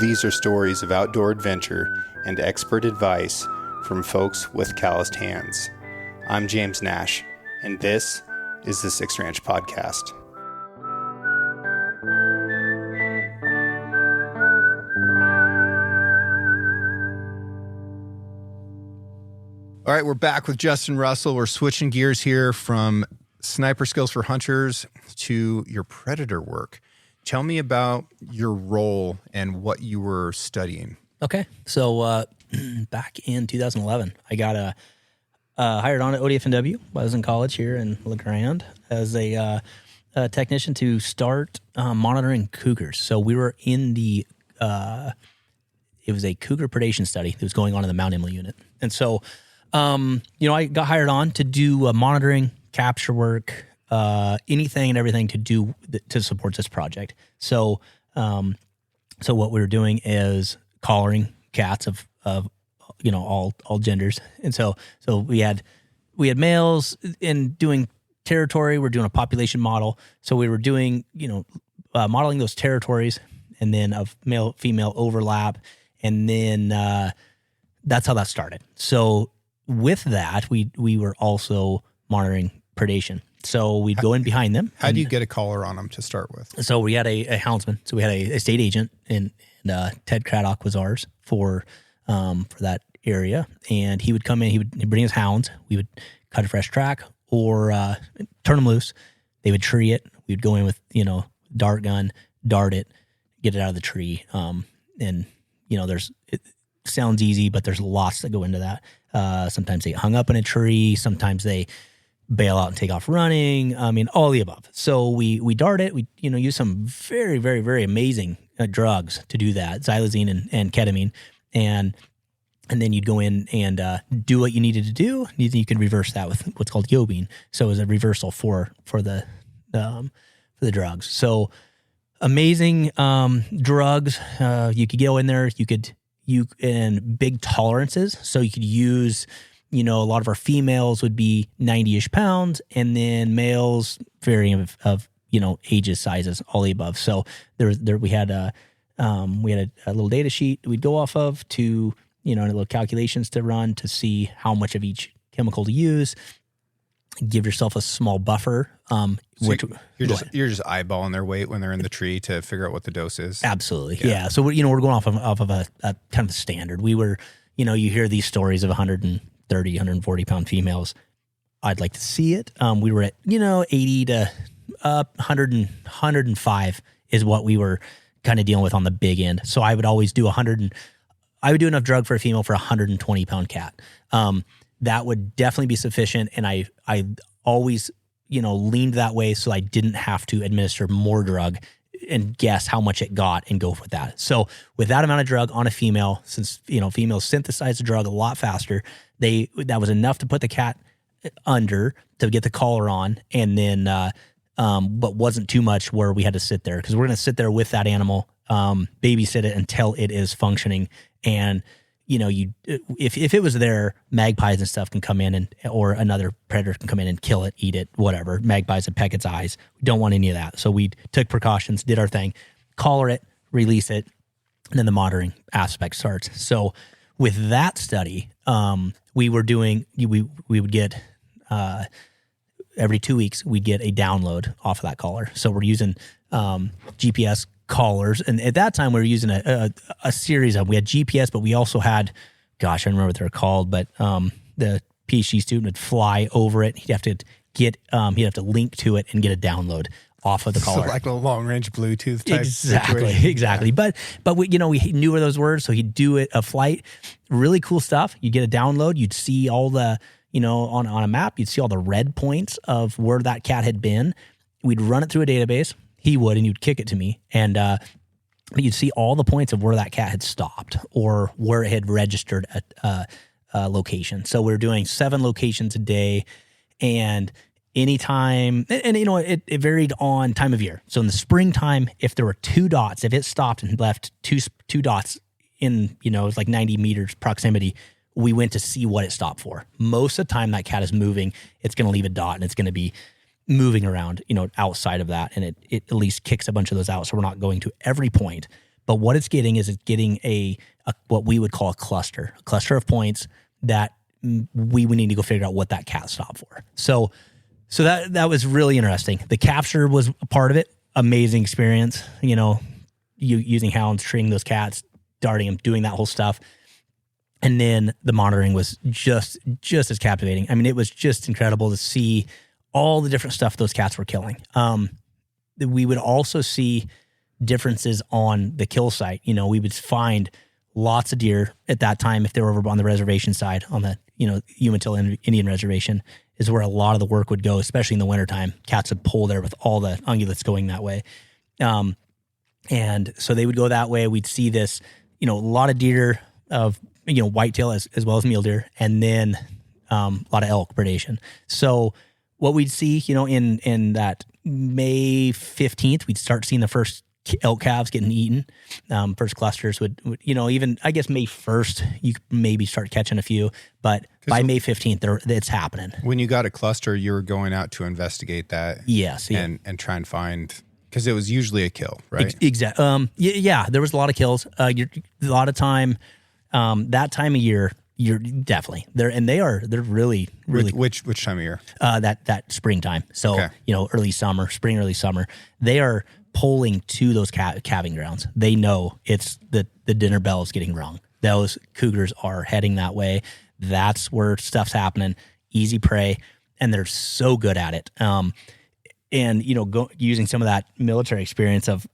These are stories of outdoor adventure and expert advice from folks with calloused hands. I'm James Nash, and this is the Six Ranch Podcast. All right, we're back with Justin Russell. We're switching gears here from sniper skills for hunters to your predator work. Tell me about your role and what you were studying. Okay, so back in 2011, I got hired on at ODF&W. I was in college here in La Grande as a technician to start monitoring cougars. So we were in the it was a cougar predation study that was going on in the Mount Emily unit, and so. I got hired on to do monitoring, capture work, anything and everything to do to support this project. So what we were doing is collaring cats of all genders, and so we had males in doing territory. We're doing a population model, so we were doing modeling those territories, and then of male female overlap, and then that's how that started. So. With that, we were also monitoring predation. So we'd go in behind them. How do you get a collar on them to start with? So we had a houndsman. So we had a state agent, and Ted Craddock was ours for that area. And he would come in. He'd bring his hounds. We would cut a fresh track or turn them loose. They would tree it. We'd go in with dart gun, dart it, get it out of the tree. It sounds easy, but there's lots that go into that. Sometimes they get hung up in a tree. Sometimes they bail out and take off running. I mean, all the above. So we dart it. We use some very, very, very amazing drugs to do that, xylazine and ketamine, and then you'd go in and do what you needed to do. You can reverse that with what's called yobine. So it was a reversal for the drugs. So amazing drugs. You could go in there. And big tolerances. So you could use, a lot of our females would be 90-ish pounds, and then males varying of ages, sizes, all the above. So we had a little data sheet we'd go off of to, little calculations to run to see how much of each chemical to use. Give yourself a small buffer. You're just eyeballing their weight when they're in the tree to figure out what the dose is. Absolutely, yeah. So we're going off of a kind of a standard. We were, you hear these stories of 130, 140 pound females. I'd like to see it. We were at 80 to 105 is what we were kind of dealing with on the big end. So I would always do I would do enough drug for a female for a 120 pound cat. That would definitely be sufficient, and I always, leaned that way so I didn't have to administer more drug and guess how much it got and go with that. So with that amount of drug on a female, since, females synthesize the drug a lot faster, that was enough to put the cat under to get the collar on, and then, but wasn't too much where we had to sit there, because we're going to sit there with that animal, babysit it until it is functioning. And if it was there, magpies and stuff can come in or another predator can come in and kill it, eat it, whatever. Magpies would peck its eyes. We don't want any of that. So we took precautions, did our thing, collar it, release it, and then the monitoring aspect starts. So with that study, we would get, every 2 weeks, we'd get a download off of that collar. So we're using GPS collars, and at that time we were using a series of. We had GPS, but we also had, I don't remember what they're called, but the PhD student would fly over it. He'd have to link to it and get a download off of the collar, so like a long range Bluetooth type exactly. Yeah. But we knew where those were, so he'd do a flight. Really cool stuff. You'd get a download. You'd see all the on a map. You'd see all the red points of where that cat had been. We'd run it through a database. He would, and you'd kick it to me, and you'd see all the points of where that cat had stopped or where it had registered a location. So we're doing 7 locations a day, and anytime, and it varied on time of year. So in the springtime, if there were 2 dots, if it stopped and left two dots in, it was like 90 meters proximity, we went to see what it stopped for. Most of the time that cat is moving, it's going to leave a dot, and it's going to be moving around, outside of that, and it at least kicks a bunch of those out. So we're not going to every point, But what it's getting is it's getting a what we would call a cluster of points that we would need to go figure out what that cat stopped for. So that was really interesting. The capture was a part of it. Amazing experience. You using hounds, treating those cats, darting them, doing that whole stuff. And then the monitoring was just as captivating. I mean, it was just incredible to see all the different stuff those cats were killing. We would also see differences on the kill site. We would find lots of deer at that time if they were over on the reservation side, on the Umatilla Indian Reservation is where a lot of the work would go, especially in the wintertime. Cats would pull there with all the ungulates going that way. And so they would go that way. We'd see this, a lot of deer of, whitetail as well as mule deer, and then a lot of elk predation. So what we'd see, in that May 15th, we'd start seeing the first elk calves getting eaten. First clusters would, even I guess May 1st, you could maybe start catching a few, but by May 15th, it's happening. When you got a cluster, you were going out to investigate that. Yes. Yeah. And try and find, because it was usually a kill, right? Exactly. Yeah, there was a lot of kills. A lot of time, that time of year, you're definitely there, and they're really which time of year? That springtime. So okay. Early summer, early summer. They are pulling to those calving grounds. They know it's the dinner bell is getting rung. Those cougars are heading that way. That's where stuff's happening. Easy prey, and they're so good at it. And using some of that military experience of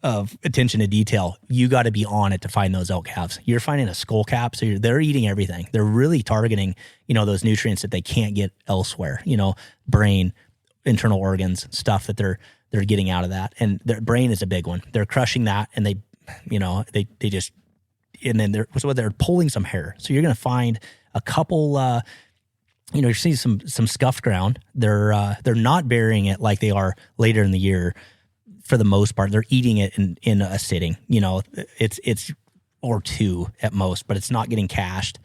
attention to detail, you got to be on it to find those elk calves. You're finding a skull cap, so they're eating everything. They're really targeting those nutrients that they can't get elsewhere. Brain, internal organs, stuff that they're getting out of that, and their brain is a big one. They're crushing that, and they just, and then they're pulling some hair. So you're going to find a couple. You're seeing some scuffed ground. They're not burying it like they are later in the year. For the most part, they're eating it in a sitting. It's or two at most, but it's not getting cached.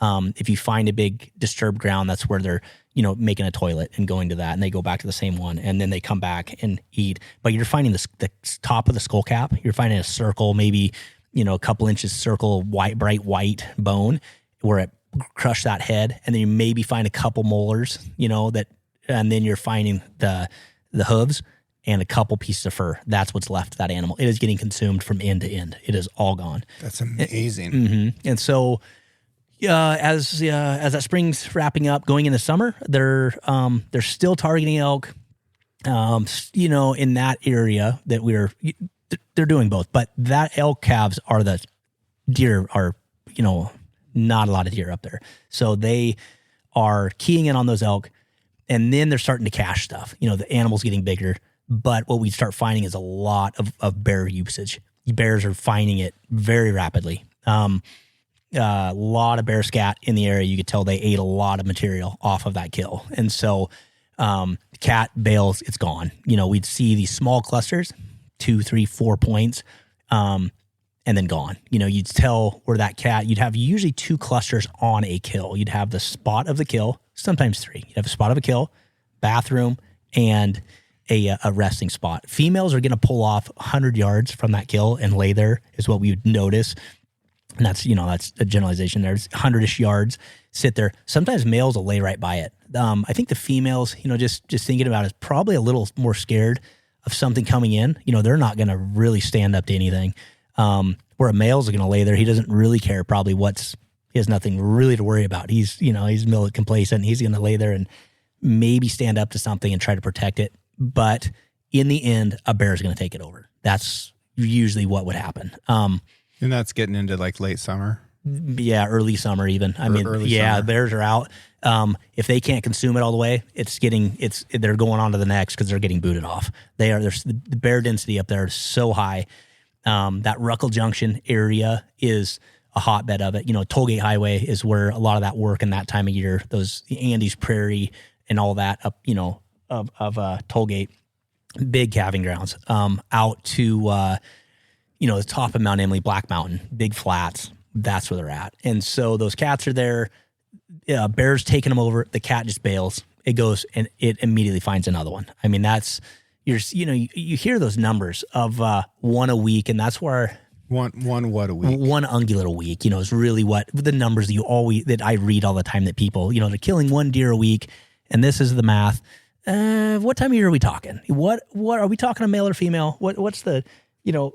If you find a big disturbed ground, that's where they're making a toilet and going to that, and they go back to the same one, and then they come back and eat. But you're finding the top of the skull cap. You're finding a circle, maybe a couple inches circle, bright white bone where it crush that head, and then you maybe find a couple molars, and then you're finding the hooves and a couple pieces of fur. That's what's left of that animal. It is getting consumed from end to end. It is all gone. That's amazing. Mm-hmm. And so, as that spring's wrapping up, going into summer, they're still targeting elk, in that area that they're doing both. But that elk calves are the deer are, not a lot of deer up there. So they are keying in on those elk, and then they're starting to cache stuff. The animal's getting bigger, but what we start finding is a lot of bear usage. Bears are finding it very rapidly. A lot of bear scat in the area. You could tell they ate a lot of material off of that kill. And so cat bails, it's gone. We'd see these small clusters, 2, 3, 4 points, and then gone. You'd tell where that cat, you'd have usually 2 clusters on a kill. You'd have the spot of the kill, sometimes 3. You'd have a spot of a kill, bathroom, and a resting spot. Females are going to pull off 100 yards from that kill and lay there is what we would notice. And that's a generalization. There's 100-ish yards, sit there. Sometimes males will lay right by it. I think the females, just thinking about it, is probably a little more scared of something coming in. They're not going to really stand up to anything. Where a male's going to lay there, he doesn't really care probably he has nothing really to worry about. He's complacent. He's going to lay there and maybe stand up to something and try to protect it. But in the end, a bear is going to take it over. That's usually what would happen. And that's getting into like late summer. Yeah. Early summer even. Summer. Bears are out. If they can't consume it all the way, they're going on to the next because they're getting booted off. The bear density up there is so high. That Russel Junction area is a hotbed of it. Tollgate Highway is where a lot of that work in that time of year, the Andes Prairie and all that up, of Tollgate, big calving grounds, out to, the top of Mount Emily, Black Mountain, big flats. That's where they're at. And so those cats are there. Bear's taking them over. The cat just bails. It goes and it immediately finds another one. You hear those numbers of 1 a week, and that's where One what a week? One ungulate a week, is really what the numbers that I read all the time, that people, they're killing one deer a week. And this is the math. What time of year are we talking? What are we talking, a male or female? What's the,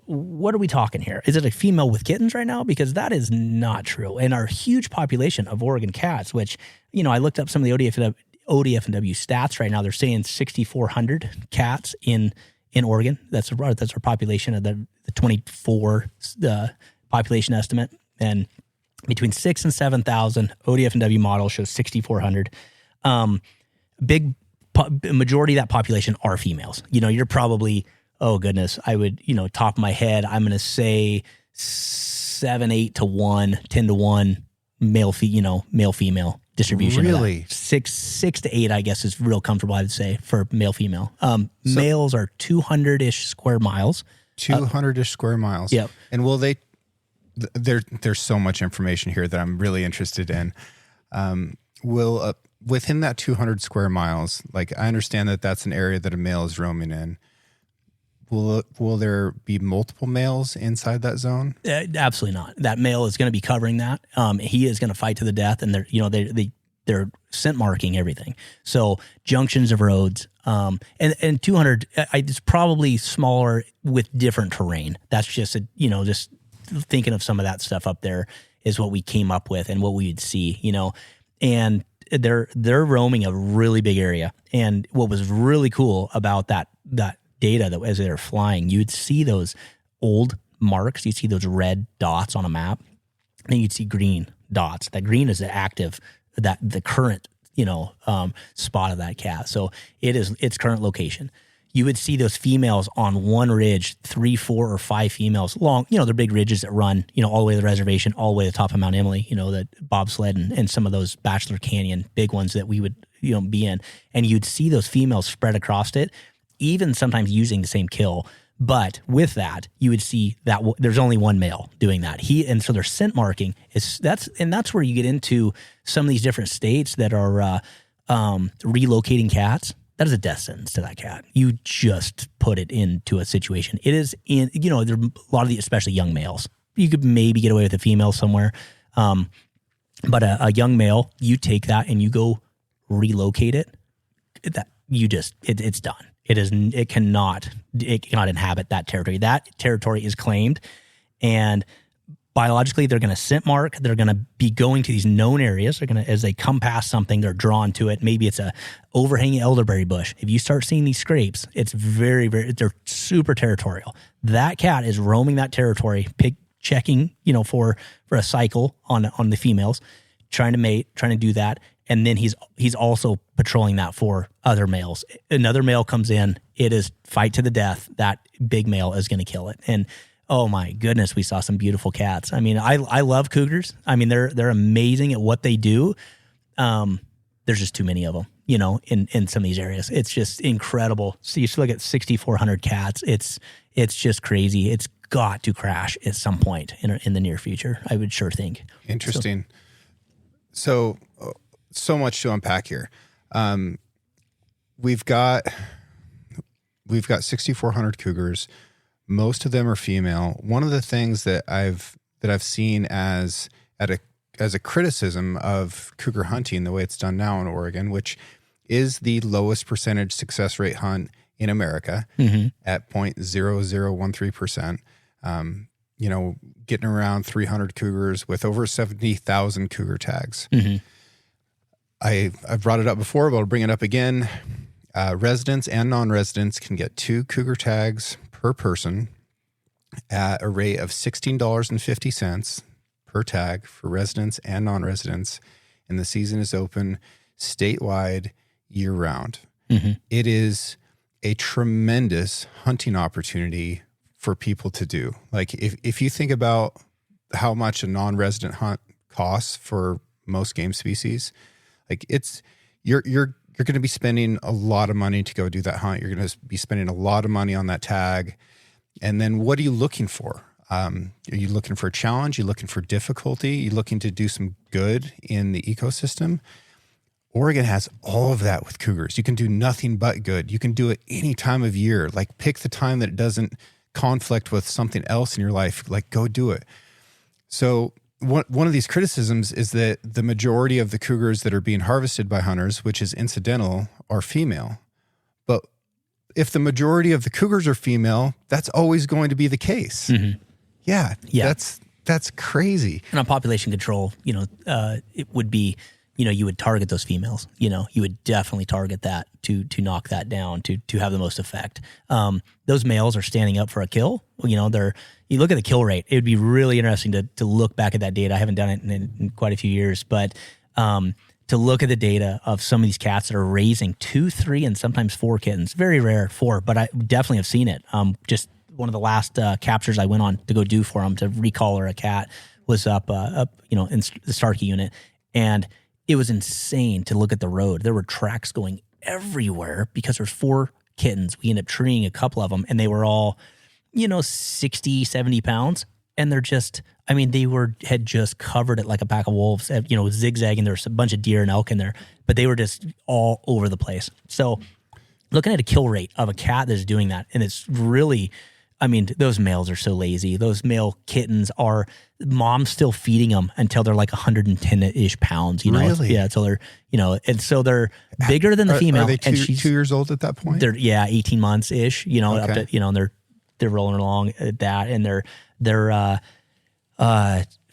what are we talking here? Is it a female with kittens right now? Because that is not true. And our huge population of Oregon cats, which, I looked up some of the ODF&W stats right now. They're saying 6,400 cats in Oregon. That's our population of the 24 population estimate. And between 6,000 and 7,000, ODF&W model shows 6,400. Big majority of that population are females. You're probably, oh goodness, I would, top of my head, I'm going to say 7, 8 to 1, 10 to 1 male female distribution. Really? 6 to 8, I guess, is real comfortable, I would say, for male female. Males are 200-ish square miles. 200-ish square miles. Yep. And will they? There's so much information here that I'm really interested in. Will within that 200 square miles, like, I understand that that's an area that a male is roaming in. Will there be multiple males inside that zone? Absolutely not. That male is going to be covering that. He is going to fight to the death, and they're scent marking everything. So junctions of roads, and 200. It's probably smaller with different terrain. That's just just thinking of some of that stuff up there is what we came up with and what we would see. And they're roaming a really big area. And what was really cool about that data, that as they're flying, you'd see those old marks, you'd see those red dots on a map, and then you'd see green dots. That green is the active, the current spot of that cat. So it is its current location. You would see those females on one ridge, 3, 4, or 5 females long. They're big ridges that run, all the way to the reservation, all the way to the top of Mount Emily, the bobsled and some of those Bachelor Canyon big ones that we would, be in. And you'd see those females spread across it, even sometimes using the same kill. But with that, you would see that there's only one male doing that. And so their scent marking that's where you get into some of these different states that are relocating cats. That is a death sentence to that cat. You just put it into a situation. It is there are a lot of especially young males. You could maybe get away with a female somewhere. But a young male, you take that and you go relocate it. It's done. It cannot inhabit that territory. That territory is claimed, and biologically they're going to scent mark. They're going to be going to these known areas. They're going to, as they come past something, they're drawn to it. Maybe it's a overhanging elderberry bush. If you start seeing these scrapes, it's very, very, they're super territorial. That cat is roaming that territory, checking, for a cycle on the females, trying to mate, trying to do that. And then he's also patrolling that for other males. Another male comes in, it is fight to the death. That big male is going to kill it. And oh my goodness, we saw some beautiful cats. I mean, I love cougars. I mean, they're amazing at what they do. There's just too many of them, in some of these areas. It's just incredible. So you look at 6,400 cats. It's just crazy. It's got to crash at some point in the near future, I would sure think. Interesting. So much to unpack here. We've got 6,400 cougars. Most of them are female. One of the things that I've seen as a criticism of cougar hunting, the way it's done now in Oregon, which is the lowest percentage success rate hunt in America, at 0.0013%. Getting around 300 cougars with over 70,000 cougar tags. I've brought it up before, but I'll bring it up again. Residents and non-residents can get 2 cougar tags per person at a rate of $16.50 per tag for residents and non-residents. And the season is open statewide year-round. It is a tremendous hunting opportunity for people to do. Like, if you think about how much a non-resident hunt costs for most game species, like, you're going to be spending a lot of money to go do that hunt. You're going to be spending a lot of money on that tag. And then what are you looking for? Are you looking for a challenge? Are you looking for difficulty? Are you looking to do some good in the ecosystem? Oregon has all of that with cougars. You can do nothing but good. You can do it any time of year. Like, pick the time that it doesn't conflict with something else in your life, like go do it. So one of these criticisms is that the majority of the cougars that are being harvested by hunters, which is incidental, are female. But if the majority of the cougars are female, that's always going to be the case. Mm-hmm. Yeah. That's crazy. And on population control, it would be, you would target those females. You would definitely target that to knock that down, to have the most effect. Those males are standing up for a kill. You look at the kill rate. It would be really interesting to look back at that data. I haven't done it in quite a few years, but to look at the data of some of these cats that are raising 2, 3, and sometimes 4 kittens. Very rare 4, but I definitely have seen it. Just one of the last captures I went on to go do for them to recollar a cat was up in the Starkey unit, and it was insane to look at the road. There were tracks going everywhere because there's 4 kittens. We ended up treeing a couple of them, and they were all 60, 70 pounds. And they're just, had just covered it like a pack of wolves, zigzagging. There's a bunch of deer and elk in there, but they were just all over the place. So looking at a kill rate of a cat that's doing that, and it's really, those males are so lazy. Those male kittens are, mom's still feeding them until they're like 110-ish pounds, Really? Yeah, until they're, and so they're bigger than the female. Are they and she's 2 years old at that point? They're 18 months-ish, Okay. up to, and they're rolling along at that, and they're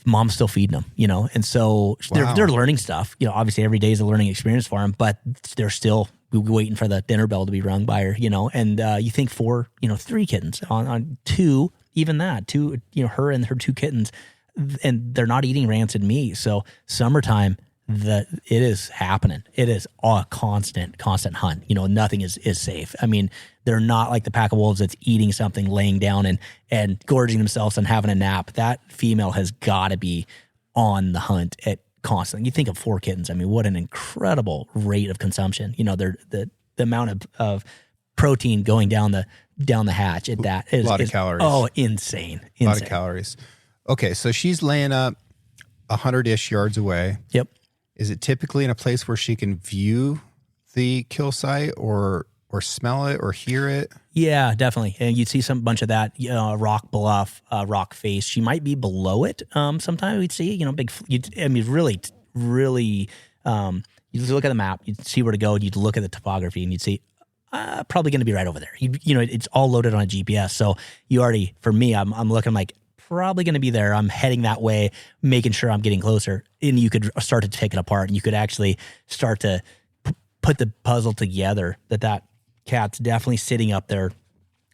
mom's still feeding them, and so they're learning stuff. Obviously every day is a learning experience for them, but they're still waiting for the dinner bell to be rung by her, and you think 4, 3 kittens on 2, even that 2, her and her 2 kittens, and they're not eating rancid meat. So summertime, it is happening. It is a constant hunt. Nothing is safe. They're not like the pack of wolves that's eating something, laying down and gorging themselves and having a nap. That female has got to be on the hunt at constantly. You think of 4 kittens. What an incredible rate of consumption. The amount of protein going down the hatch at that is a lot of calories. Oh, insane. A lot of calories. Okay, so she's laying up 100-ish yards away. Yep. Is it typically in a place where she can view the kill site or smell it or hear it? Yeah, definitely. And you'd see some bunch of that rock bluff, rock face. She might be below it. Sometimes we'd see, big. Really. You'd look at the map, you'd see where to go, and you'd look at the topography, and you'd see probably going to be right over there. It's all loaded on a GPS, so you already. For me, I'm looking like probably going to be there. I'm heading that way, making sure I'm getting closer, and you could start to take it apart, and you could actually start to put the puzzle together that cat's definitely sitting up there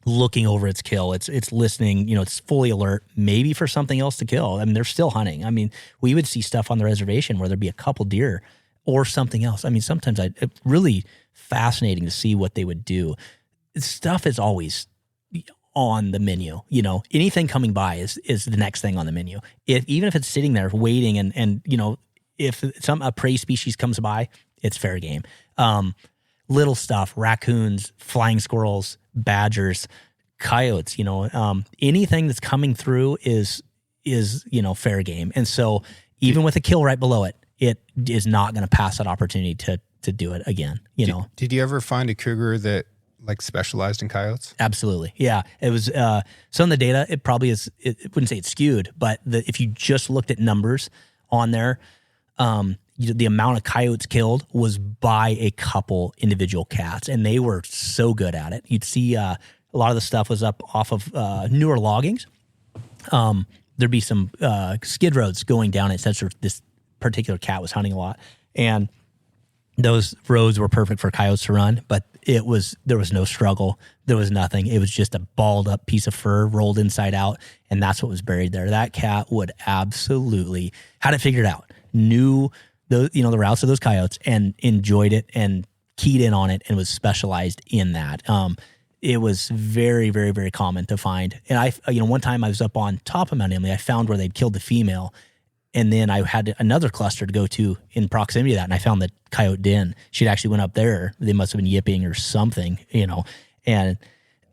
looking over its kill. It's listening, it's fully alert, maybe for something else to kill. They're still hunting. We would see stuff on the reservation where there'd be a couple deer or something else. Sometimes it's really fascinating to see what they would do. Stuff is always on the menu. Anything coming by is the next thing on the menu. Even if it's sitting there waiting and if a prey species comes by, it's fair game. Little stuff, raccoons, flying squirrels, badgers, coyotes, anything that's coming through is fair game. And so even with a kill right below it, it is not going to pass that opportunity to do it again, Did you ever find a cougar that specialized in coyotes? Absolutely. Yeah. It was, some of the data, it probably is, it wouldn't say it's skewed, but if you just looked at numbers on there, the amount of coyotes killed was by a couple individual cats, and they were so good at it. You'd see a lot of the stuff was up off of newer loggings. There'd be some skid roads going down it, since this particular cat was hunting a lot, and those roads were perfect for coyotes to run, but there was no struggle. There was nothing. It was just a balled up piece of fur rolled inside out, and that's what was buried there. That cat would absolutely had it figured out, knew the routes of those coyotes, and enjoyed it and keyed in on it and was specialized in that. It was very, very, very common to find. And one time I was up on top of Mount Emily, I found where they'd killed the female, and then I had another cluster to go to in proximity to that, and I found the coyote den. She'd actually went up there. They must have been yipping or something, and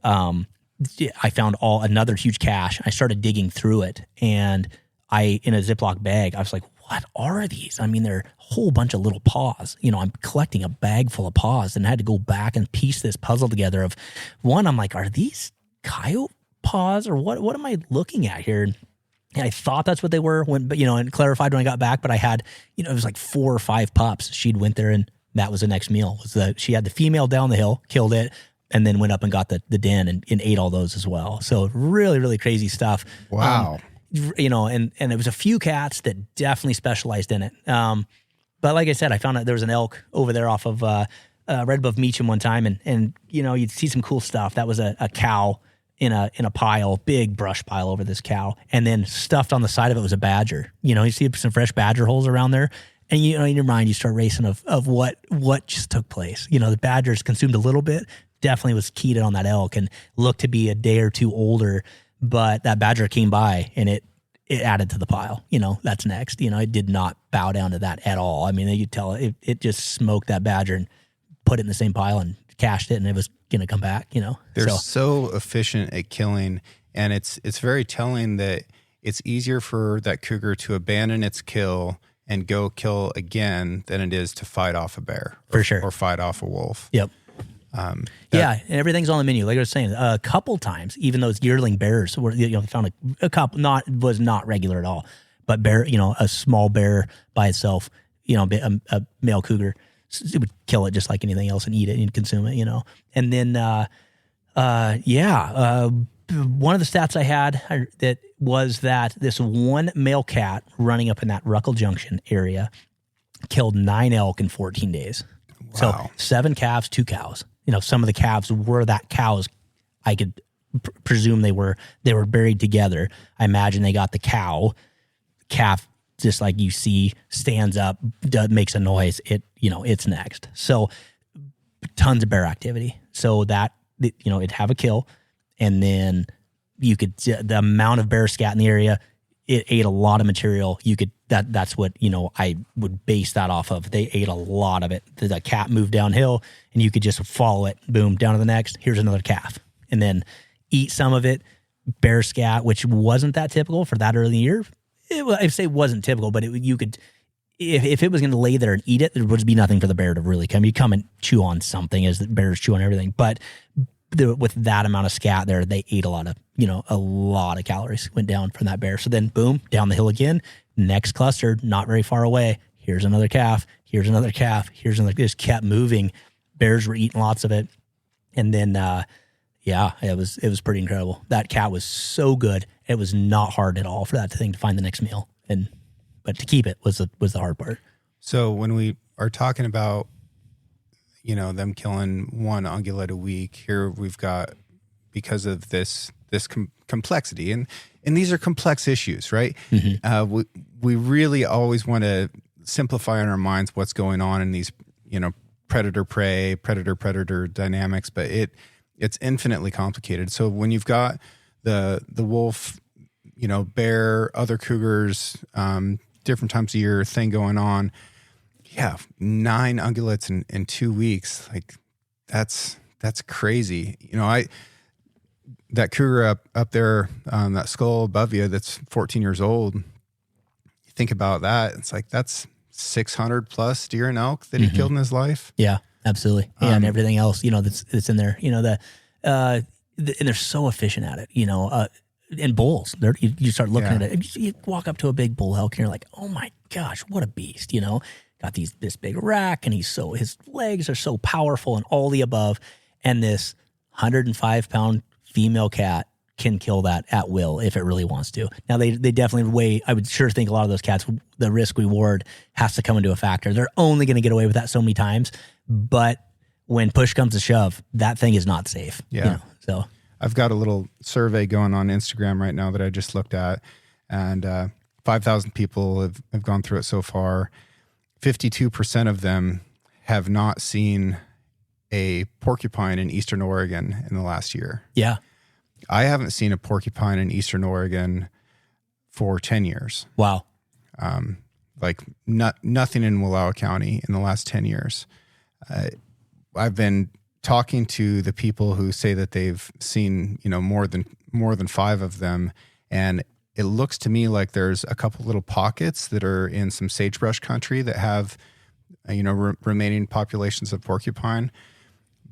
I found another huge cache. I started digging through it, and in a Ziploc bag, I was like, what are these? They're a whole bunch of little paws. I'm collecting a bag full of paws, and I had to go back and piece this puzzle together of one. I'm like, are these coyote paws or what am I looking at here? And I thought that's what they were and clarified when I got back, but I had, it was like 4 or 5 pups. She'd went there and that was the next meal. She had the female down the hill, killed it, and then went up and got the den and ate all those as well. So really, really crazy stuff. Wow. And it was a few cats that definitely specialized in it. But like I said, I found out there was an elk over there off of right above Meacham one time, and you'd see some cool stuff. That was a cow in a pile, big brush pile over this cow, and then stuffed on the side of it was a badger. You see some fresh badger holes around there, and in your mind you start racing of what just took place. The badgers consumed a little bit, definitely was keyed on that elk, and looked to be a day or two older. But that badger came by and it added to the pile. That's next. It did not bow down to that at all. I mean, you could tell it just smoked that badger and put it in the same pile and cached it, and it was going to come back. They're so efficient at killing, and it's very telling that it's easier for that cougar to abandon its kill and go kill again than it is to fight off a bear, for sure, or fight off a wolf. Yep. And everything's on the menu. Like I was saying, a couple times, even those yearling bears were, found a couple, was not regular at all, but bear, a small bear by itself, a male cougar, it would kill it just like anything else and eat it and consume it, And then, one of the stats I had that was that this one male cat running up in that Russel Junction area killed 9 elk in 14 days. Wow. So 7 calves, 2 cows. Some of the calves were that cows. I could presume they were buried together. I imagine they got the calf, just like you see, stands up, makes a noise. It's next. So tons of bear activity. So that, it'd have a kill, and then the amount of bear scat in the area, it ate a lot of material. That's what, I would base that off of. They ate a lot of it. The cat moved downhill and you could just follow it, boom, down to the next, here's another calf. And then eat some of it, bear scat, which wasn't that typical for that early in the year. I'd say it wasn't typical, but you could, if it was going to lay there and eat it, there would be nothing for the bear to really come. You come and chew on something as the bears chew on everything. But with that amount of scat there, they ate a lot of calories went down from that bear. So then boom, down the hill again, next cluster, not very far away. Here's another calf. Here's another calf. Here's another, just kept moving. Bears were eating lots of it. And then, it was pretty incredible. That cat was so good. It was not hard at all for that thing to find the next meal. But to keep it was the hard part. So when we are talking about, them killing 1 ungulate a week, here we've got, because of this complexity, and these are complex issues, right? Mm-hmm. We really always want to simplify in our minds what's going on in these, predator-prey, predator-predator dynamics, but it's infinitely complicated. So when you've got the wolf, bear, other cougars, different times of year thing going on, 9 ungulates in 2 weeks, like that's crazy. That cougar up there, that skull above you that's 14 years old, you think about that, it's like that's 600 plus deer and elk that he killed in his life. Yeah, absolutely. Yeah, and everything else, that's in there. And they're so efficient at it. And bulls, you start looking at it. You walk up to a big bull elk and you're like, oh my gosh, what a beast! Got this big rack, and his legs are so powerful, and all the above. And this 105-pound female cat can kill that at will if it really wants to. Now they definitely weigh. I would sure think a lot of those cats, the risk reward has to come into a factor. They're only going to get away with that so many times, but when push comes to shove, that thing is not safe. Yeah. So I've got a little survey going on Instagram right now that I just looked at, and 5,000 people have gone through it so far. 52% of them have not seen a porcupine in Eastern Oregon in the last year. Yeah. I haven't seen a porcupine in Eastern Oregon for 10 years. Wow. Nothing in Wallowa County in the last 10 years. I've been talking to the people who say that they've seen, more than 5 of them, and it looks to me like there's a couple little pockets that are in some sagebrush country that have, remaining populations of porcupine.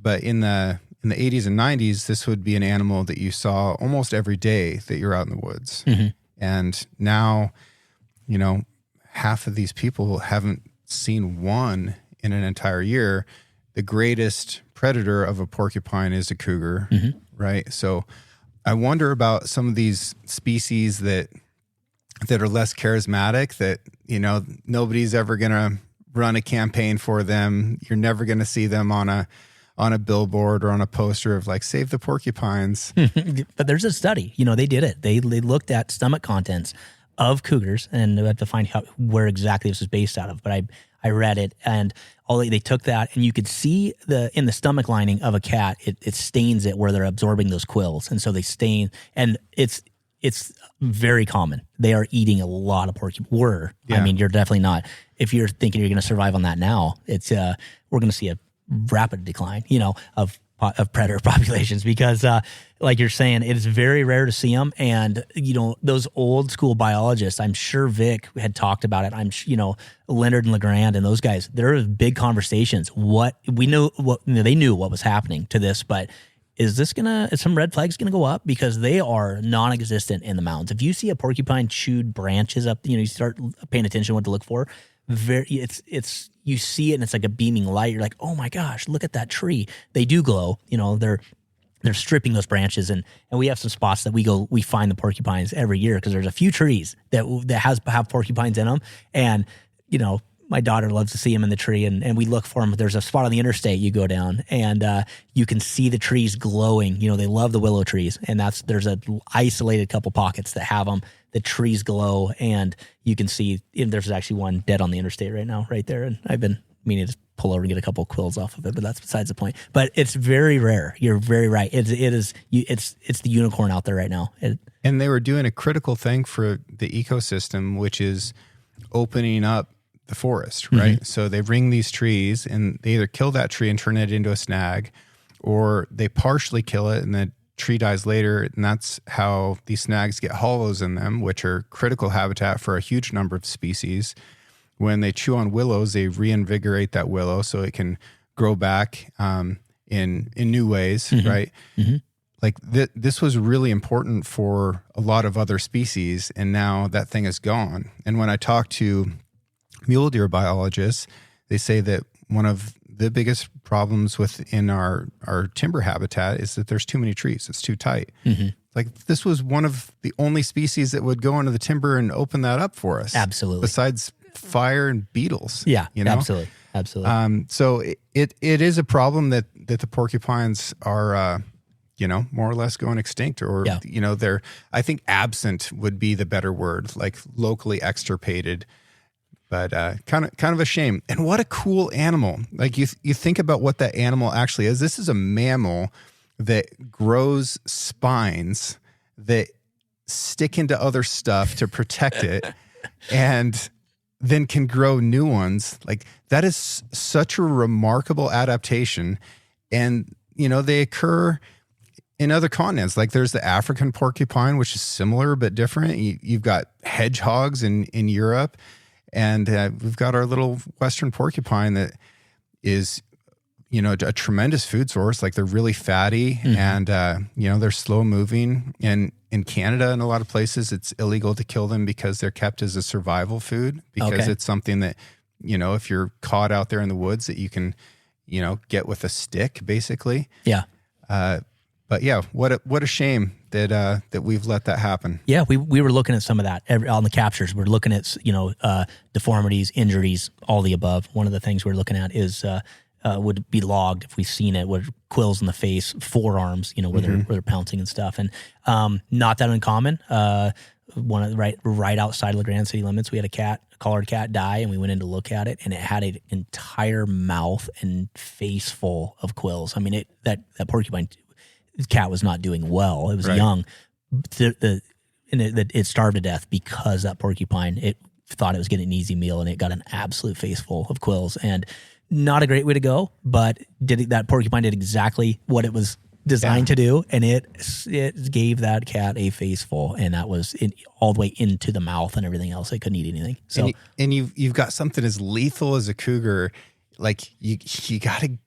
But in the in the 80s and 90s, this would be an animal that you saw almost every day that you're out in the woods. And now, you know, half of these people haven't seen one in an entire year. The greatest predator of a porcupine is a cougar, right? So I wonder about some of these species that are less charismatic, that, you know, nobody's ever going to run a campaign for them. You're never going to see them on a billboard or on a poster of like, save the porcupines. But there's a study, you know, they did it. They looked at stomach contents of cougars, and they had to find where exactly this was based out of. But I read it, and they took that, and you could see in the stomach lining of a cat, it stains it where they're absorbing those quills, and so they stain, and it's very common. They are eating a lot of porcupine. I mean, you're definitely not. If you're thinking you're going to survive on that now, it's we're going to see a rapid decline, you know, of predator populations, because like you're saying, it is very rare to see them. And, you know, those old school biologists, I'm sure Vic had talked about it. You know, Leonard and LeGrand and those guys, there were big conversations. They knew what was happening to this, but is some red flags going to go up? Because they are non-existent in the mountains. If you see a porcupine chewed branches up, you know, you start paying attention to what to look for. You see it and it's like a beaming light. You're like, oh my gosh, look at that tree. They do glow. You know, they're stripping those branches, and we have some spots that we find the porcupines every year, because there's a few trees that have porcupines in them, and you know, my daughter loves to see them in the tree, and we look for them. There's a spot on the interstate you go down, and you can see the trees glowing. You know, they love the willow trees, and there's a isolated couple pockets that have them. The trees glow, and you can see, and there's actually one dead on the interstate right now, right there. And I've been meaning to pull over and get a couple quills off of it, but that's besides the point. But it's very rare. You're very right. It's the unicorn out there right now. And they were doing a critical thing for the ecosystem, which is opening up the forest, right? So they ring these trees, and they either kill that tree and turn it into a snag, or they partially kill it and the tree dies later. And that's how these snags get hollows in them, which are critical habitat for a huge number of species. When they chew on willows, they reinvigorate that willow so it can grow back in new ways, right? Like this was really important for a lot of other species, and now that thing is gone. And when I talk to mule deer biologists, they say that one of the biggest problems within our timber habitat is that there's too many trees. It's too tight. Like, this was one of the only species that would go into the timber and open that up for us. Absolutely. Besides fire and beetles. Yeah, you know? Absolutely. So it is a problem that the porcupines are, you know, more or less going extinct, or, you know, I think absent would be the better word, like locally extirpated. But kind of a shame. And what a cool animal. Like, you think about what that animal actually is. This is a mammal that grows spines that stick into other stuff to protect it, and then can grow new ones. Like, that is such a remarkable adaptation. And, you know, they occur in other continents. Like, there's the African porcupine, which is similar but different. You've got hedgehogs in Europe. And we've got our little Western porcupine that is, you know, a tremendous food source. Like, they're really fatty, and, you know, they're slow moving. And in Canada and a lot of places, it's illegal to kill them because they're kept as a survival food, because it's something that, you know, if you're caught out there in the woods, that you can, you know, get with a stick, basically. Yeah. But yeah, what a shame that we've let that happen. Yeah, we were looking at some of that on the captures. We're looking at, you know, deformities, injuries, all the above. One of the things we're looking at is would be logged if we've seen it, with quills in the face, forearms, you know, where they're pouncing and stuff. And not that uncommon. Right outside of LeGrand city limits, we had a collared cat die, and we went in to look at it, and it had an entire mouth and face full of quills. I mean, that porcupine cat was not doing well. It was young. It starved to death because that porcupine, it thought it was getting an easy meal, and it got an absolute face full of quills. And not a great way to go, but that porcupine did exactly what it was designed to do, and it gave that cat a face full, and that was all the way into the mouth and everything else. It couldn't eat anything. So, and you've got something as lethal as a cougar. Like, you got to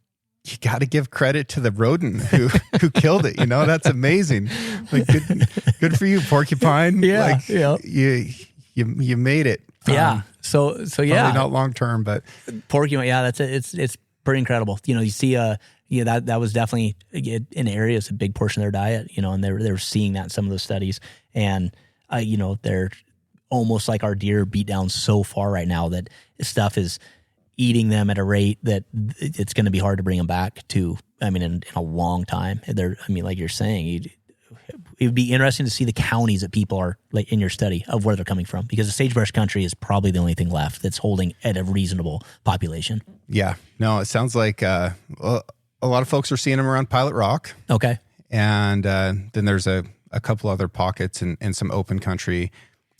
you got to give credit to the rodent who killed it. That's amazing. Like good for you, porcupine. Yeah, like, you made it. Yeah. So yeah, probably not long term, but porcupine. Yeah, that's it. It's pretty incredible. You see, that was definitely an area. It's a big portion of their diet. And they're seeing that in some of those studies, and they're almost like our deer beat down so far right now that stuff is eating them at a rate that it's going to be hard to bring them back to. I mean, in a long time. Like you're saying, it would be interesting to see the counties that people are like in your study of where they're coming from, because the sagebrush country is probably the only thing left that's holding at a reasonable population. Yeah, no, it sounds like a lot of folks are seeing them around Pilot Rock. Okay. And then there's a couple other pockets and some open country,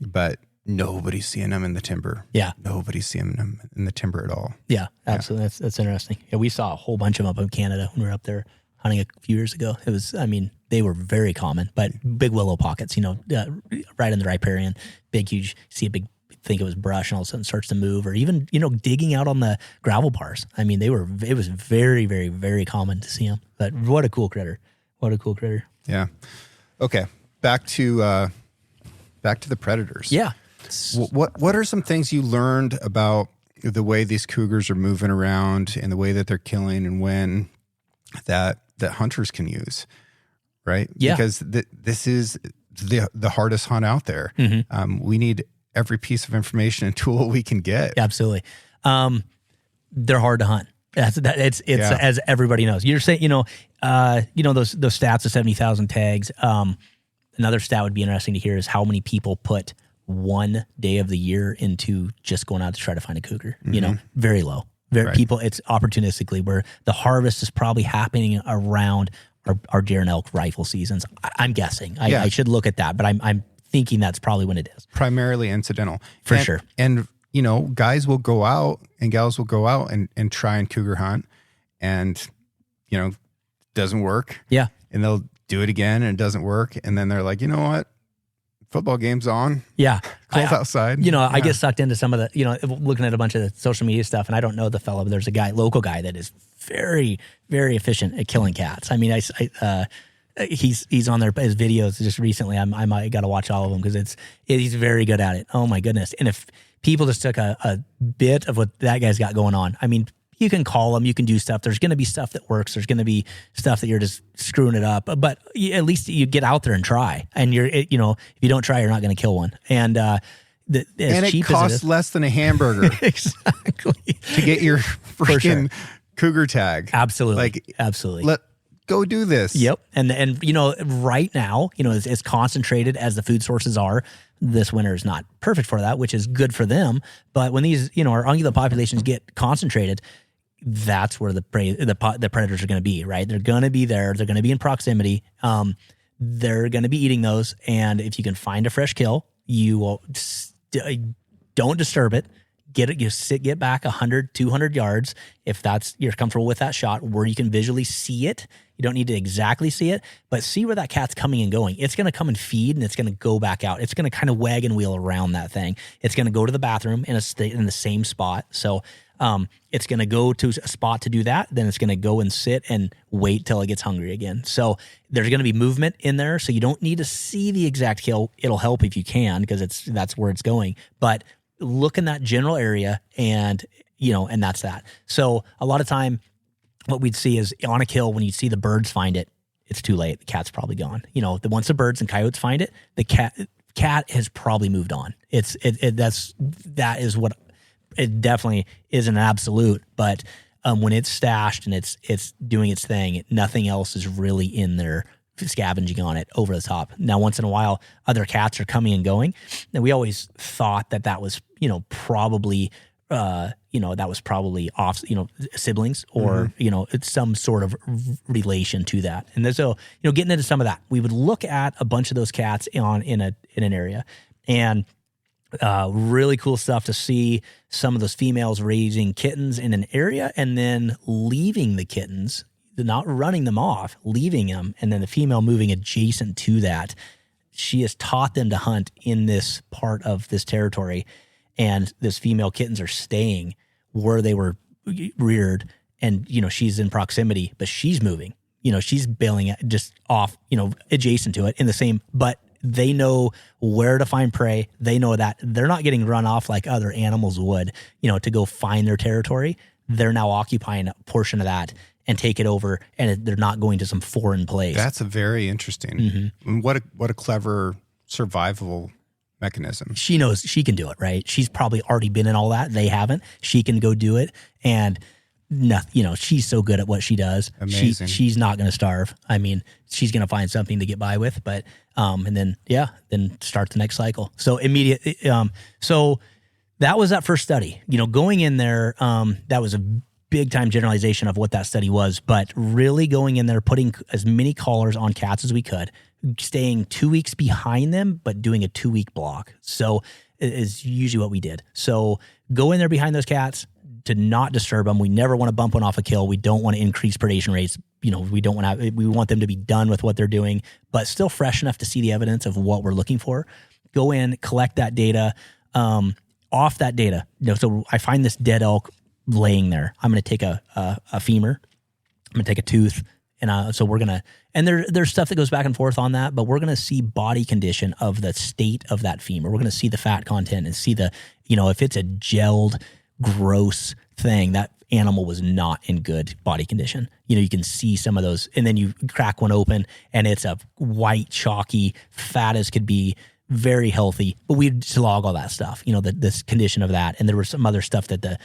but nobody's seeing them in the timber. Yeah. Nobody's seeing them in the timber at all. Yeah, absolutely. Yeah. That's interesting. Yeah, we saw a whole bunch of them up in Canada when we were up there hunting a few years ago. It was, they were very common, but big willow pockets, right in the riparian, big, huge, see a big, think it was brush and all of a sudden starts to move, or even, digging out on the gravel bars. It was very, very, very common to see them, but what a cool critter. What a cool critter. Yeah. Okay. Back to the predators. Yeah. What are some things you learned about the way these cougars are moving around and the way that they're killing and when that hunters can use, right? Yeah. Because this is the hardest hunt out there. Mm-hmm. We need every piece of information and tool we can get. Absolutely. They're hard to hunt. It's as everybody knows. You're saying, those stats of 70,000 tags. Another stat would be interesting to hear is how many people put one day of the year into just going out to try to find a cougar. Mm-hmm. Very low. Right. People, it's opportunistically, where the harvest is probably happening around our deer and elk rifle seasons. I'm guessing. I should look at that, but I'm thinking that's probably when it is. Primarily incidental. For sure. And, guys will go out and gals will go out and try and cougar hunt, and, doesn't work. Yeah. And they'll do it again and it doesn't work. And then they're like, you know what? Football game's on. Yeah. Cold outside. I get sucked into some of the, looking at a bunch of the social media stuff, and I don't know the fellow, but there's a local guy that is very, very efficient at killing cats. He's on his videos just recently. I might got to watch all of them because he's very good at it. Oh my goodness. And if people just took a bit of what that guy's got going on, you can call them, you can do stuff. There's going to be stuff that works. There's going to be stuff that you're just screwing it up. But at least you get out there and try. And if you don't try, you're not going to kill one. And it costs less than a hamburger. Exactly. To get your freaking cougar tag. Absolutely. Absolutely. Go do this. Yep. And right now, as concentrated as the food sources are, this winter is not perfect for that, which is good for them. But when these, our ungulate populations get concentrated, that's where the predators are going to be, right? They're going to be there. They're going to be in proximity. They're going to be eating those. And if you can find a fresh kill, you will don't disturb it. Get back 100, 200 yards if you're comfortable with that shot where you can visually see it. You don't need to exactly see it, but see where that cat's coming and going. It's going to come and feed, and it's going to go back out. It's going to kind of wagon wheel around that thing. It's going to go to the bathroom in the same spot. So it's going to go to a spot to do that. Then it's going to go and sit and wait till it gets hungry again. So there's going to be movement in there. So you don't need to see the exact kill. It'll help if you can, because that's where it's going. But look in that general area, and that's that. So a lot of time what we'd see is on a kill, when you see the birds find it, it's too late. The cat's probably gone. Once the birds and coyotes find it, the cat has probably moved on. That is what it definitely isn't an absolute, but when it's stashed and it's doing its thing, nothing else is really in there scavenging on it over the top. Now, once in a while, other cats are coming and going. And we always thought that was, probably, off, siblings or, it's some sort of relation to that. And so, getting into some of that, we would look at a bunch of those cats in an area, and really cool stuff to see some of those females raising kittens in an area and then leaving the kittens, not running them off, leaving them, and then the female moving adjacent to that. She has taught them to hunt in this part of this territory, and this female kittens are staying where they were reared and, she's in proximity, but she's moving, she's bailing just off, adjacent to it in the same, but they know where to find prey. They know that they're not getting run off like other animals would, to go find their territory. They're now occupying a portion of that and take it over, and they're not going to some foreign place. That's a very interesting. What a clever survival mechanism. She knows she can do it, right? She's probably already been in all that. They haven't. She can go do it, and she's so good at what she does. Amazing. She's not going to starve. I mean, she's going to find something to get by with, but and then start the next cycle. So so that was that first study. Going in there, that was a big time generalization of what that study was, but really going in there, putting as many collars on cats as we could, staying 2 weeks behind them, but doing a 2-week block. So is usually what we did. So go in there behind those cats to not disturb them. We never want to bump one off a kill. We don't want to increase predation rates. We want them to be done with what they're doing, but still fresh enough to see the evidence of what we're looking for. Go in, collect that data. Off that data, so I find this dead elk laying there. I'm going to take a femur. I'm going to take a tooth. And so we're going to, and there's stuff that goes back and forth on that, but we're going to see body condition of the state of that femur. We're going to see the fat content and see if it's a gelled, gross thing, that animal was not in good body condition. You can see some of those, and then you crack one open and it's a white, chalky, fat as could be, very healthy, but we'd log all that stuff, this condition of that. And there was some other stuff that they're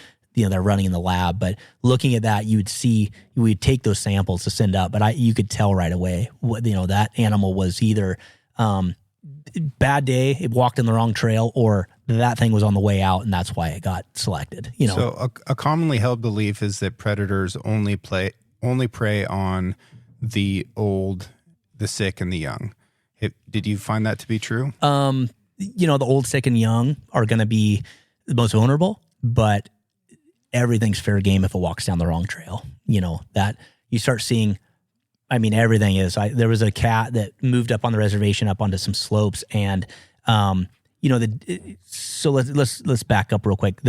running in the lab, but looking at that, we'd take those samples to send up, but you could tell right away what, that animal was either, bad day, it walked in the wrong trail, or that thing was on the way out and that's why it got selected, So a commonly held belief is that predators only prey on the old, the sick, and the young. Did you find that to be true? The old, sick, and young are going to be the most vulnerable, but everything's fair game if it walks down the wrong trail. That you start seeing, everything is. There was a cat that moved up on the reservation, up onto some slopes, and so let's back up real quick.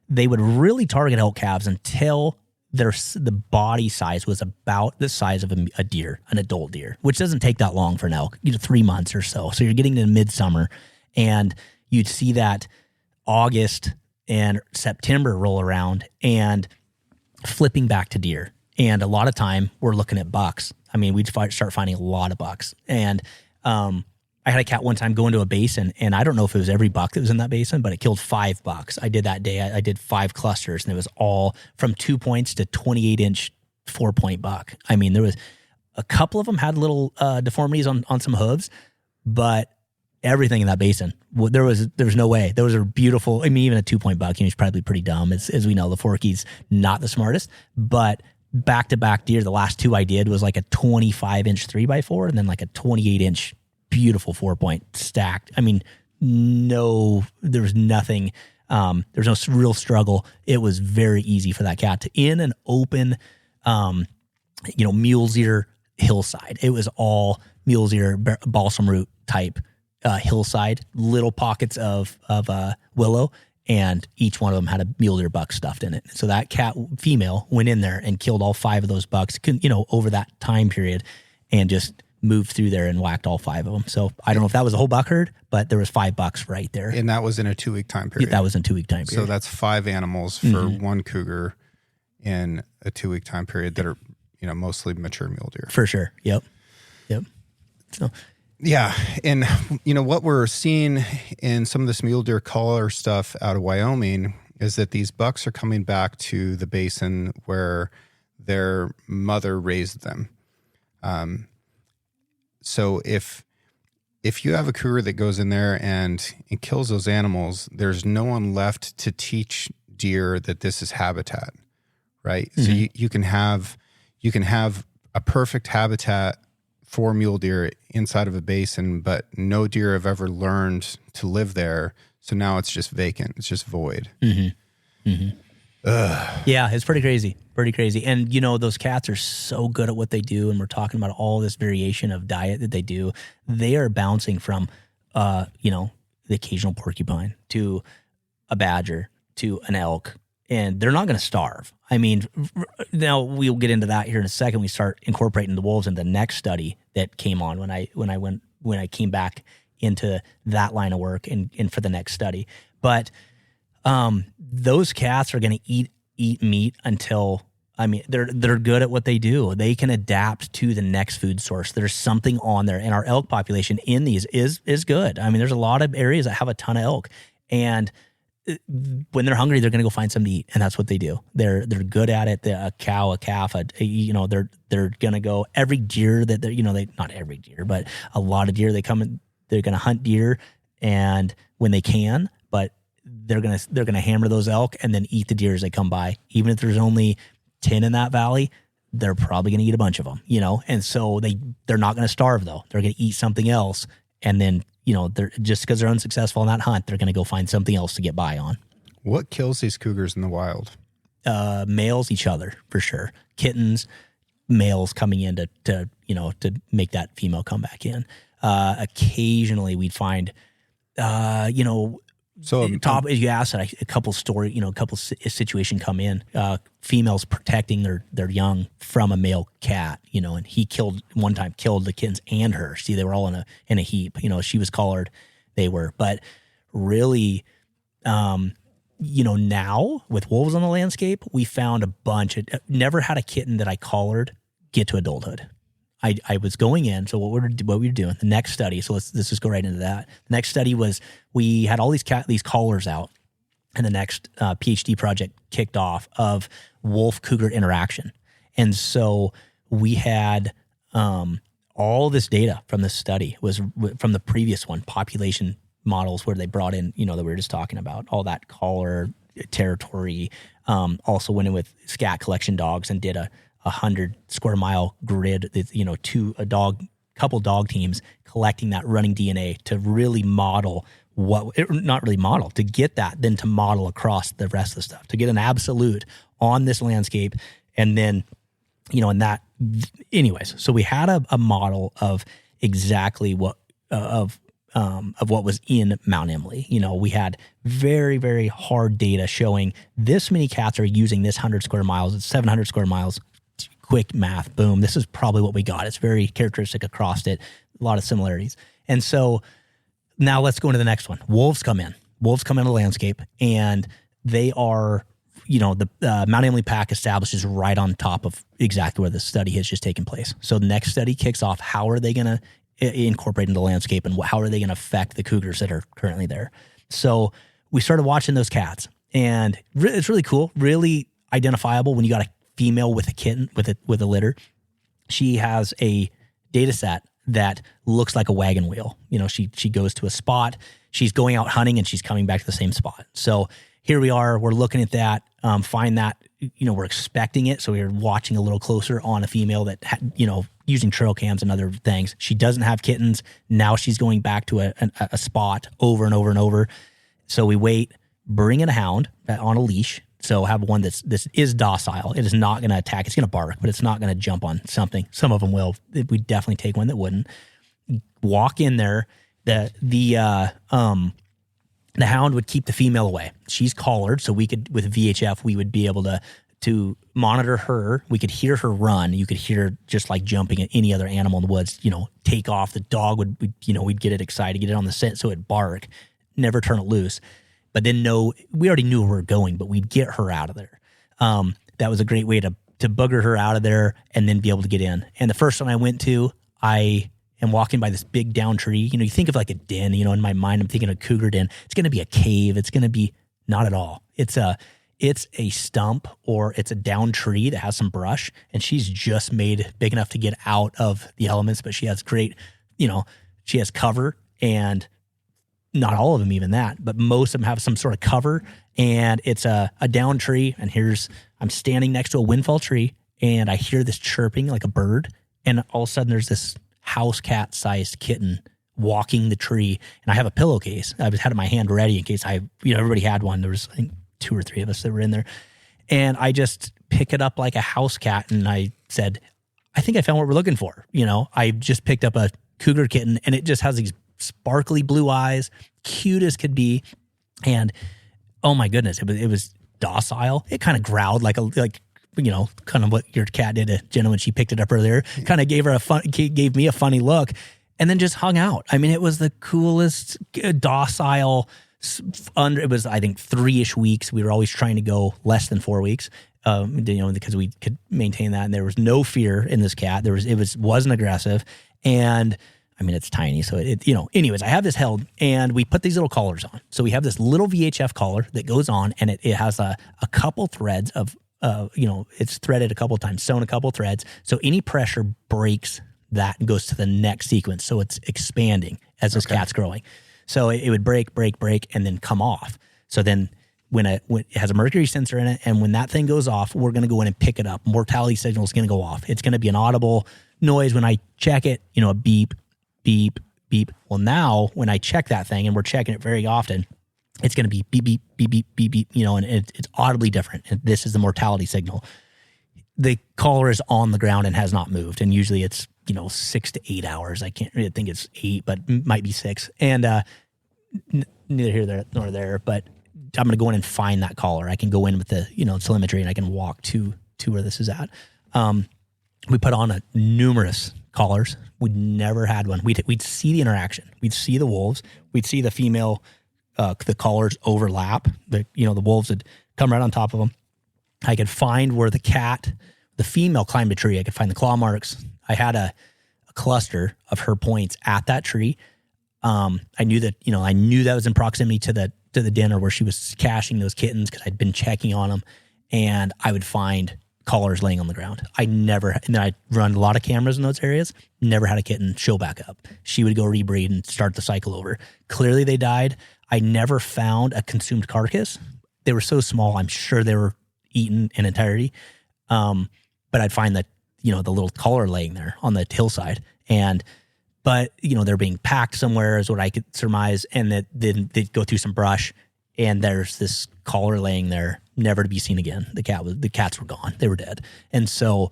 They would really target elk calves until the body size was about the size of a deer, an adult deer, which doesn't take that long for an elk, 3 months or so. So you're getting to midsummer, and you'd see that August and September roll around and flipping back to deer. And a lot of time we're looking at bucks. We'd start finding a lot of bucks. And I had a cat one time go into a basin, and I don't know if it was every buck that was in that basin, but it killed 5 bucks. I did that day. I did 5 clusters, and it was all from 2 points to 28-inch 4-point buck. There was a couple of them had little deformities on some hooves, but everything in that basin, there was no way. Those are beautiful. Even a 2-point buck, he's probably pretty dumb. As we know, the Forky's not the smartest, but back-to-back deer, the last 2 I did was like a 25-inch 3x4 and then like a 28-inch beautiful 4-point stacked. No, there was nothing. There's no real struggle. It was very easy for that cat to in an open, mule's ear hillside. It was all mule's ear balsam root type hillside, little pockets of willow, and each one of them had a mule deer buck stuffed in it. So that cat female went in there and killed all 5 of those bucks, over that time period, and just moved through there and whacked all 5 of them. So I don't know if that was a whole buck herd, but there was 5 bucks right there. And that was in a 2-week time period. That was in a 2-week time period. So that's 5 animals for one cougar in a 2-week time period that are, mostly mature mule deer. For sure. Yep. So yeah. And what we're seeing in some of this mule deer collar stuff out of Wyoming is that these bucks are coming back to the basin where their mother raised them. So if you have a cougar that goes in there and kills those animals, there's no one left to teach deer that this is habitat, right? So you can have a perfect habitat for mule deer inside of a basin, but no deer have ever learned to live there. So now it's just vacant. It's just void. Yeah, it's pretty crazy. And, those cats are so good at what they do. And we're talking about all this variation of diet that they do. They are bouncing from, the occasional porcupine to a badger to an elk and they're not going to starve. I mean, now we'll get into that here in a second. We start incorporating the wolves in the next study that came on when I came back into that line of work and for the next study. But those cats are going to eat meat until, I mean, they're good at what they do. They can adapt to the next food source. There's something on there, and our elk population in these is good. I mean, there's a lot of areas that have a ton of elk, and when they're hungry, they're going to go find something to eat, and that's what they do. They're good at it. A cow, a calf, they're going to go every deer that they not every deer, but a lot of deer. They come and they're going to hunt deer, and when they can, but they're going to hammer those elk and then eat the deer as they come by. Even if there's only 10 in that valley, they're probably going to eat a bunch of them, and so they're not going to starve though. They're going to eat something else, and then they're just because they're unsuccessful in that hunt, they're going to go find something else to get by on. What kills these cougars in the wild? Males, each other for sure. Kittens, males coming in to make that female come back in. Occasionally we'd find, so you asked that a couple situation come in, females protecting their young from a male cat, and he killed the kittens and her. See, they were all in a heap. She was collared, they were, but really, now with wolves on the landscape, we found a bunch. Never had a kitten that I collared get to adulthood. I was going in. So what we were doing, the next study. So let's just go right into that. The next study was we had all these collars out, and the next PhD project kicked off of wolf cougar interaction. And so we had all this data from this study was from the previous one, population models where they brought in, that we were just talking about, all that collar territory. Also went in with scat collection dogs and did a 100 square mile grid, couple dog teams collecting that running DNA to really model to get that, then to model across the rest of the stuff, to get an absolute on this landscape. And then, so we had a model of exactly what was in Mount Emily. We had very, very hard data showing this many cats are using this 100 square miles. It's 700 square miles. Quick math, boom. This is probably what we got. It's very characteristic across it. A lot of similarities. And so now let's go into the next one. Wolves come in the landscape, and they are, the Mount Emily pack establishes right on top of exactly where the study has just taken place. So the next study kicks off. How are they going to incorporate into the landscape, and how are they going to affect the cougars that are currently there? So we started watching those cats, and it's really cool, really identifiable when you got a female with a kitten with a litter. She has a data set that looks like a wagon wheel. She goes to a spot, she's going out hunting, and she's coming back to the same spot. So here we are, we're looking at that, find that, we're expecting it. So we're watching a little closer on a female that, using trail cams and other things. She doesn't have kittens. Now she's going back to a spot over and over and over. So we wait, bring in a hound on a leash. So have one this is docile. It is not going to attack. It's going to bark, but it's not going to jump on something. Some of them will. We definitely take one that wouldn't. Walk in there. The hound would keep the female away. She's collared, so we could, with VHF, we would be able to monitor her. We could hear her run. You could hear her just like jumping at any other animal in the woods. Take off. The dog we'd get it excited, get it on the scent, so it'd bark. Never turn it loose. But then we already knew where we were going, but we'd get her out of there. That was a great way to booger her out of there and then be able to get in. And the first one I went to, I am walking by this big down tree. You think of like a den, in my mind, I'm thinking a cougar den. It's going to be a cave. It's going to be not at all. It's a stump, or it's a down tree that has some brush, and she's just made big enough to get out of the elements, but she has great, she has cover, and not all of them even that, but most of them have some sort of cover, and it's a down tree. And I'm standing next to a windfall tree, and I hear this chirping like a bird. And all of a sudden there's this house cat sized kitten walking the tree. And I have a pillowcase. I had my hand ready in case everybody had one. There was, I think, 2 or 3 of us that were in there. And I just pick it up like a house cat. And I said, I think I found what we're looking for. I just picked up a cougar kitten, and it just has these sparkly blue eyes, cute as could be. And oh my goodness, it was docile. It kind of growled like kind of what your cat did to Jenna when she picked it up earlier. Kind of gave me a funny look, and then just hung out. I mean, it was the coolest, docile. It was, I think, 3-ish weeks. We were always trying to go less than 4 weeks, because we could maintain that. And there was no fear in this cat. It wasn't aggressive. And I mean, it's tiny. So anyways, I have this held, and we put these little collars on. So we have this little VHF collar that goes on, and it has a couple threads of, it's threaded a couple times, sewn a couple threads. So any pressure breaks that and goes to the next sequence. So it's expanding as this cat's growing. So it would break, and then come off. So then when it has a mercury sensor in it, and when that thing goes off, we're going to go in and pick it up. Mortality signal is going to go off. It's going to be an audible noise when I check it, a beep, beep, beep. Well, now when I check that thing, and we're checking it very often, it's going to be beep, beep, beep, beep, beep, beep, and it's audibly different. And this is the mortality signal. The collar is on the ground and has not moved. And usually it's, 6 to 8 hours. I can't really think it's 8, but might be 6. And neither here nor there, but I'm going to go in and find that collar. I can go in with the, telemetry, and I can walk to where this is at. We put on numerous collars. We'd never had one. We'd see the interaction. We'd see the wolves. We'd see the female, the collars overlap. The wolves would come right on top of them. I could find where the female climbed a tree. I could find the claw marks. I had a cluster of her points at that tree. I knew that was in proximity to the den, or where she was caching those kittens, because I'd been checking on them, and I would find collars laying on the ground. And then I'd run a lot of cameras in those areas. Never had a kitten show back up. She would go rebreed and start the cycle over. Clearly they died. I never found a consumed carcass. They were so small, I'm sure they were eaten in entirety. But I'd find that, the little collar laying there on the hillside. But they're being packed somewhere is what I could surmise. And that then they'd go through some brush, and there's this collar laying there, never to be seen again. The cats were gone. They were dead. And so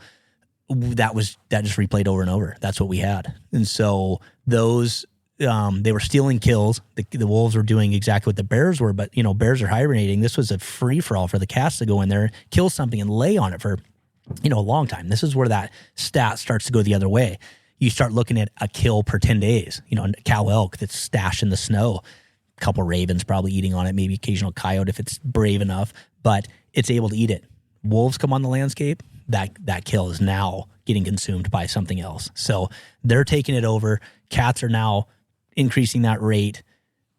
that just replayed over and over. That's what we had. And so those, they were stealing kills. The wolves were doing exactly what the bears were, but bears are hibernating. This was a free for all for the cats to go in there, kill something, and lay on it for, a long time. This is where that stat starts to go the other way. You start looking at a kill per 10 days, a cow elk that's stashed in the snow, a couple ravens probably eating on it, maybe occasional coyote if it's brave enough, but it's able to eat it. Wolves come on the landscape, that kill is now getting consumed by something else. So they're taking it over. Cats are now increasing that rate,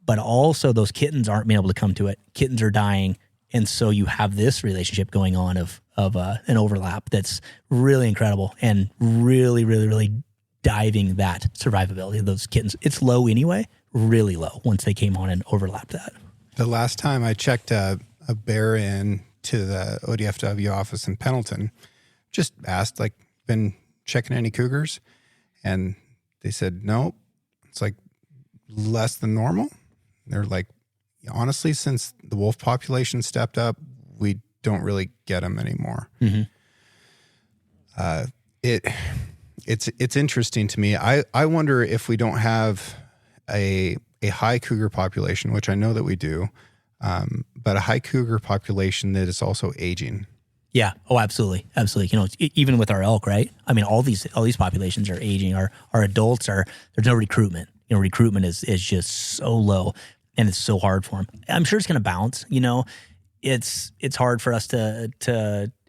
but also those kittens aren't being able to come to it. Kittens are dying. And so you have this relationship going on of an overlap that's really incredible, and really, really, really diving that survivability of those kittens. It's low anyway, really low once they came on and overlapped that. The last time I checked a bear in to the ODFW office in Pendleton, just asked, been checking any cougars? And they said, no, it's less than normal. They're like, honestly, since the wolf population stepped up, we don't really get them anymore. Mm-hmm. It's interesting to me. I wonder if we don't have a high cougar population, which I know that we do, but a high cougar population that is also aging. Yeah. Oh, absolutely. Absolutely. Even with our elk, right? I mean, all these populations are aging. Our adults there's no recruitment. Recruitment is just so low, and it's so hard for them. I'm sure it's going to bounce. It's hard for us to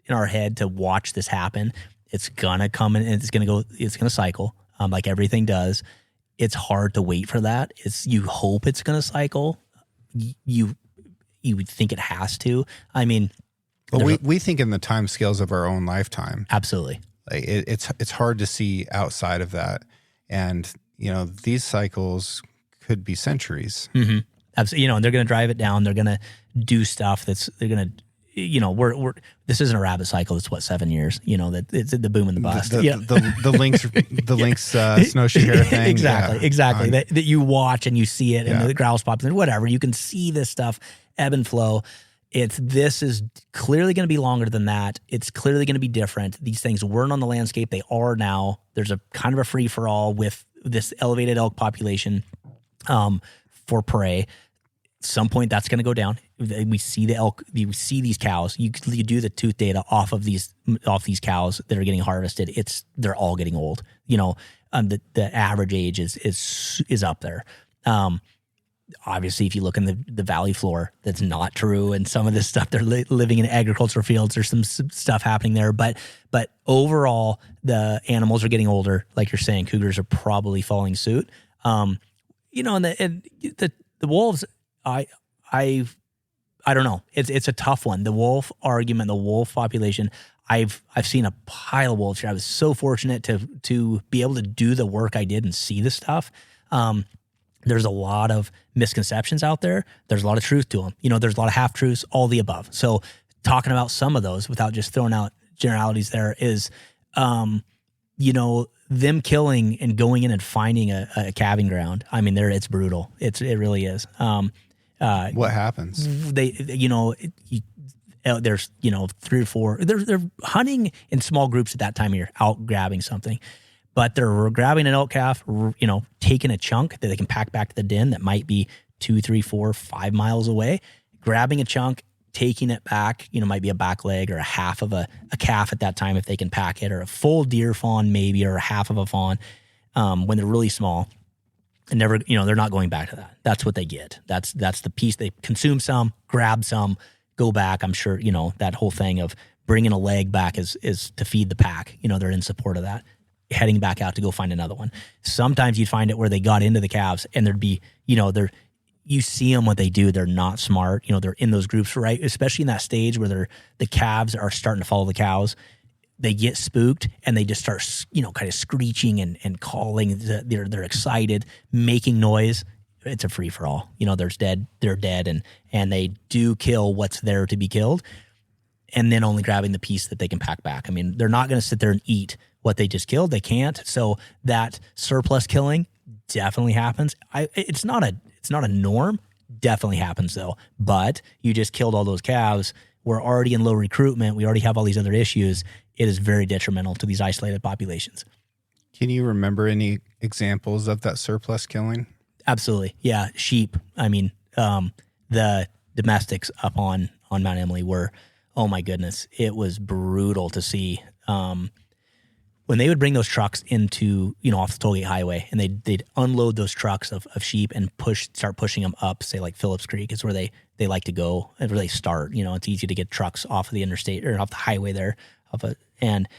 in our head to watch this happen. It's gonna come and it's gonna cycle, like everything does. It's hard to wait for that. You hope it's gonna cycle. You would think it has to. I mean, well, we think in the time scales of our own lifetime. Absolutely. It's hard to see outside of that, and these cycles could be centuries. Mm-hmm. Absolutely. And they're gonna drive it down. They're gonna do stuff they're gonna. This isn't a rabbit cycle. It's 7 years. That it's the boom and the bust. The lynx snowshoe hare thing. Exactly. That you watch and you see it, and the grouse pops and whatever. You can see this stuff ebb and flow. This is clearly going to be longer than that. It's clearly going to be different. These things weren't on the landscape. They are now. There's a kind of a free for all with this elevated elk population for prey. At some point that's going to go down. we see the elk, we see these cows. You do the tooth data off these cows that are getting harvested. They're all getting old. The average age is up there. Obviously, if you look in the valley floor, that's not true. And some of this stuff, they're living in agricultural fields. There's some stuff happening there. But overall, the animals are getting older. Like you're saying, cougars are probably following suit. And the wolves, I don't know. It's a tough one. The wolf argument, the wolf population. I've seen a pile of wolves here. I was so fortunate to be able to do the work I did and see the stuff. There's a lot of misconceptions out there. There's a lot of truth to them. There's a lot of half truths, all the above. So talking about some of those without just throwing out generalities there is, them killing and going in and finding a calving ground. I mean, it's brutal. It really is. What happens? There's 3 or 4. They're hunting in small groups at that time of year, out grabbing something. But they're grabbing an elk calf, taking a chunk that they can pack back to the den that might be 2, 3, 4, 5 miles away, grabbing a chunk, taking it back, might be a back leg or a half of a calf at that time if they can pack it, or a full deer fawn maybe, or a half of a fawn when they're really small. And never, they're not going back to that. That's what they get. That's the piece. They consume some, grab some, go back. I'm sure, that whole thing of bringing a leg back is to feed the pack. They're in support of that. Heading back out to go find another one. Sometimes you'd find it where they got into the calves and there'd be, you see them what they do. They're not smart. They're in those groups, right? Especially in that stage where the calves are starting to follow the cows. They get spooked and they just start, kind of screeching and calling. They're excited, making noise. It's a free for all. They're dead and they do kill what's there to be killed, and then only grabbing the piece that they can pack back. I mean, they're not going to sit there and eat what they just killed. They can't. So that surplus killing definitely happens. It's not a norm. Definitely happens though. But you just killed all those calves. We're already in low recruitment. We already have all these other issues. It is very detrimental to these isolated populations. Can you remember any examples of that surplus killing? Absolutely. Yeah. Sheep. I mean, the domestics up on Mount Emily were, oh my goodness, it was brutal to see. When they would bring those trucks into, off the Tollgate Highway, and they'd unload those trucks of sheep and start pushing them up, say like Phillips Creek is where they like to go and where they start. It's easy to get trucks off of the interstate or off the highway there. And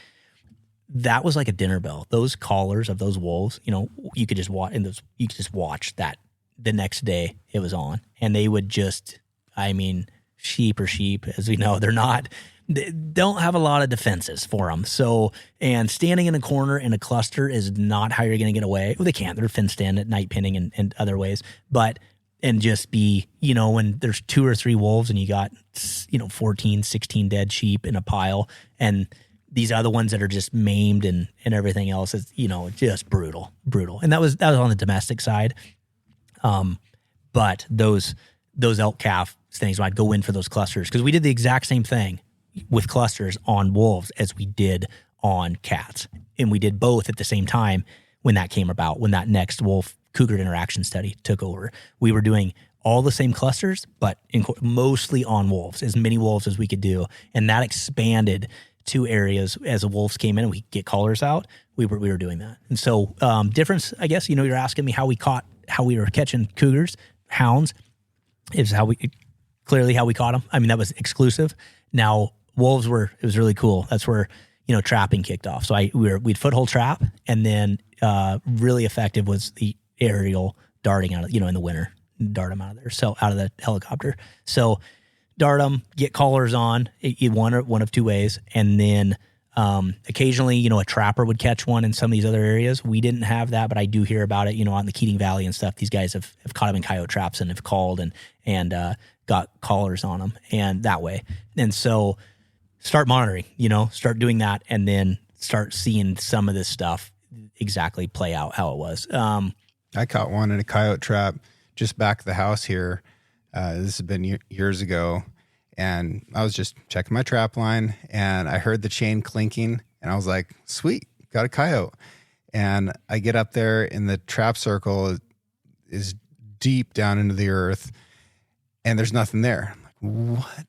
that was like a dinner bell. Those collars of those wolves, you could just watch that the next day it was on, and they would just, sheep are sheep, as we know. They don't have a lot of defenses for them. So, and standing in a corner in a cluster is not how you're going to get away. Well, they can't. They're fenced in at night pinning and other ways. And just be, when there's 2 or 3 wolves and you got, 14, 16 dead sheep in a pile, and these other ones that are just maimed and everything else is, just brutal. And that was on the domestic side. But those elk calf things, when I'd go in for those clusters, because we did the exact same thing with clusters on wolves as we did on cats. And we did both at the same time when that came about, when that next wolf cougar interaction study took over. We were doing all the same clusters, but mostly on wolves, as many wolves as we could do. And that expanded to areas as the wolves came in and we get collars out. We were doing that. And so difference, I guess, you're asking me how we were catching cougars, hounds, is clearly how we caught them. I mean, that was exclusive. Now, wolves it was really cool. That's where, trapping kicked off. So we'd foothold trap, and then really effective was the aerial darting out of, in the winter, dart them out of there. So out of the helicopter. So dart them, get collars on, one of 2 ways. And then occasionally, a trapper would catch one in some of these other areas. We didn't have that, but I do hear about it, out in the Keating Valley and stuff. These guys have caught them in coyote traps and have called and got collars on them, and that way. And so start monitoring, start doing that, and then start seeing some of this stuff exactly play out how it was. I caught one in a coyote trap just back of the house here. This has been years ago, and I was just checking my trap line, and I heard the chain clinking, and I was like, sweet, got a coyote. And I get up there, and the trap circle is deep down into the earth, and there's nothing there. I'm like, what?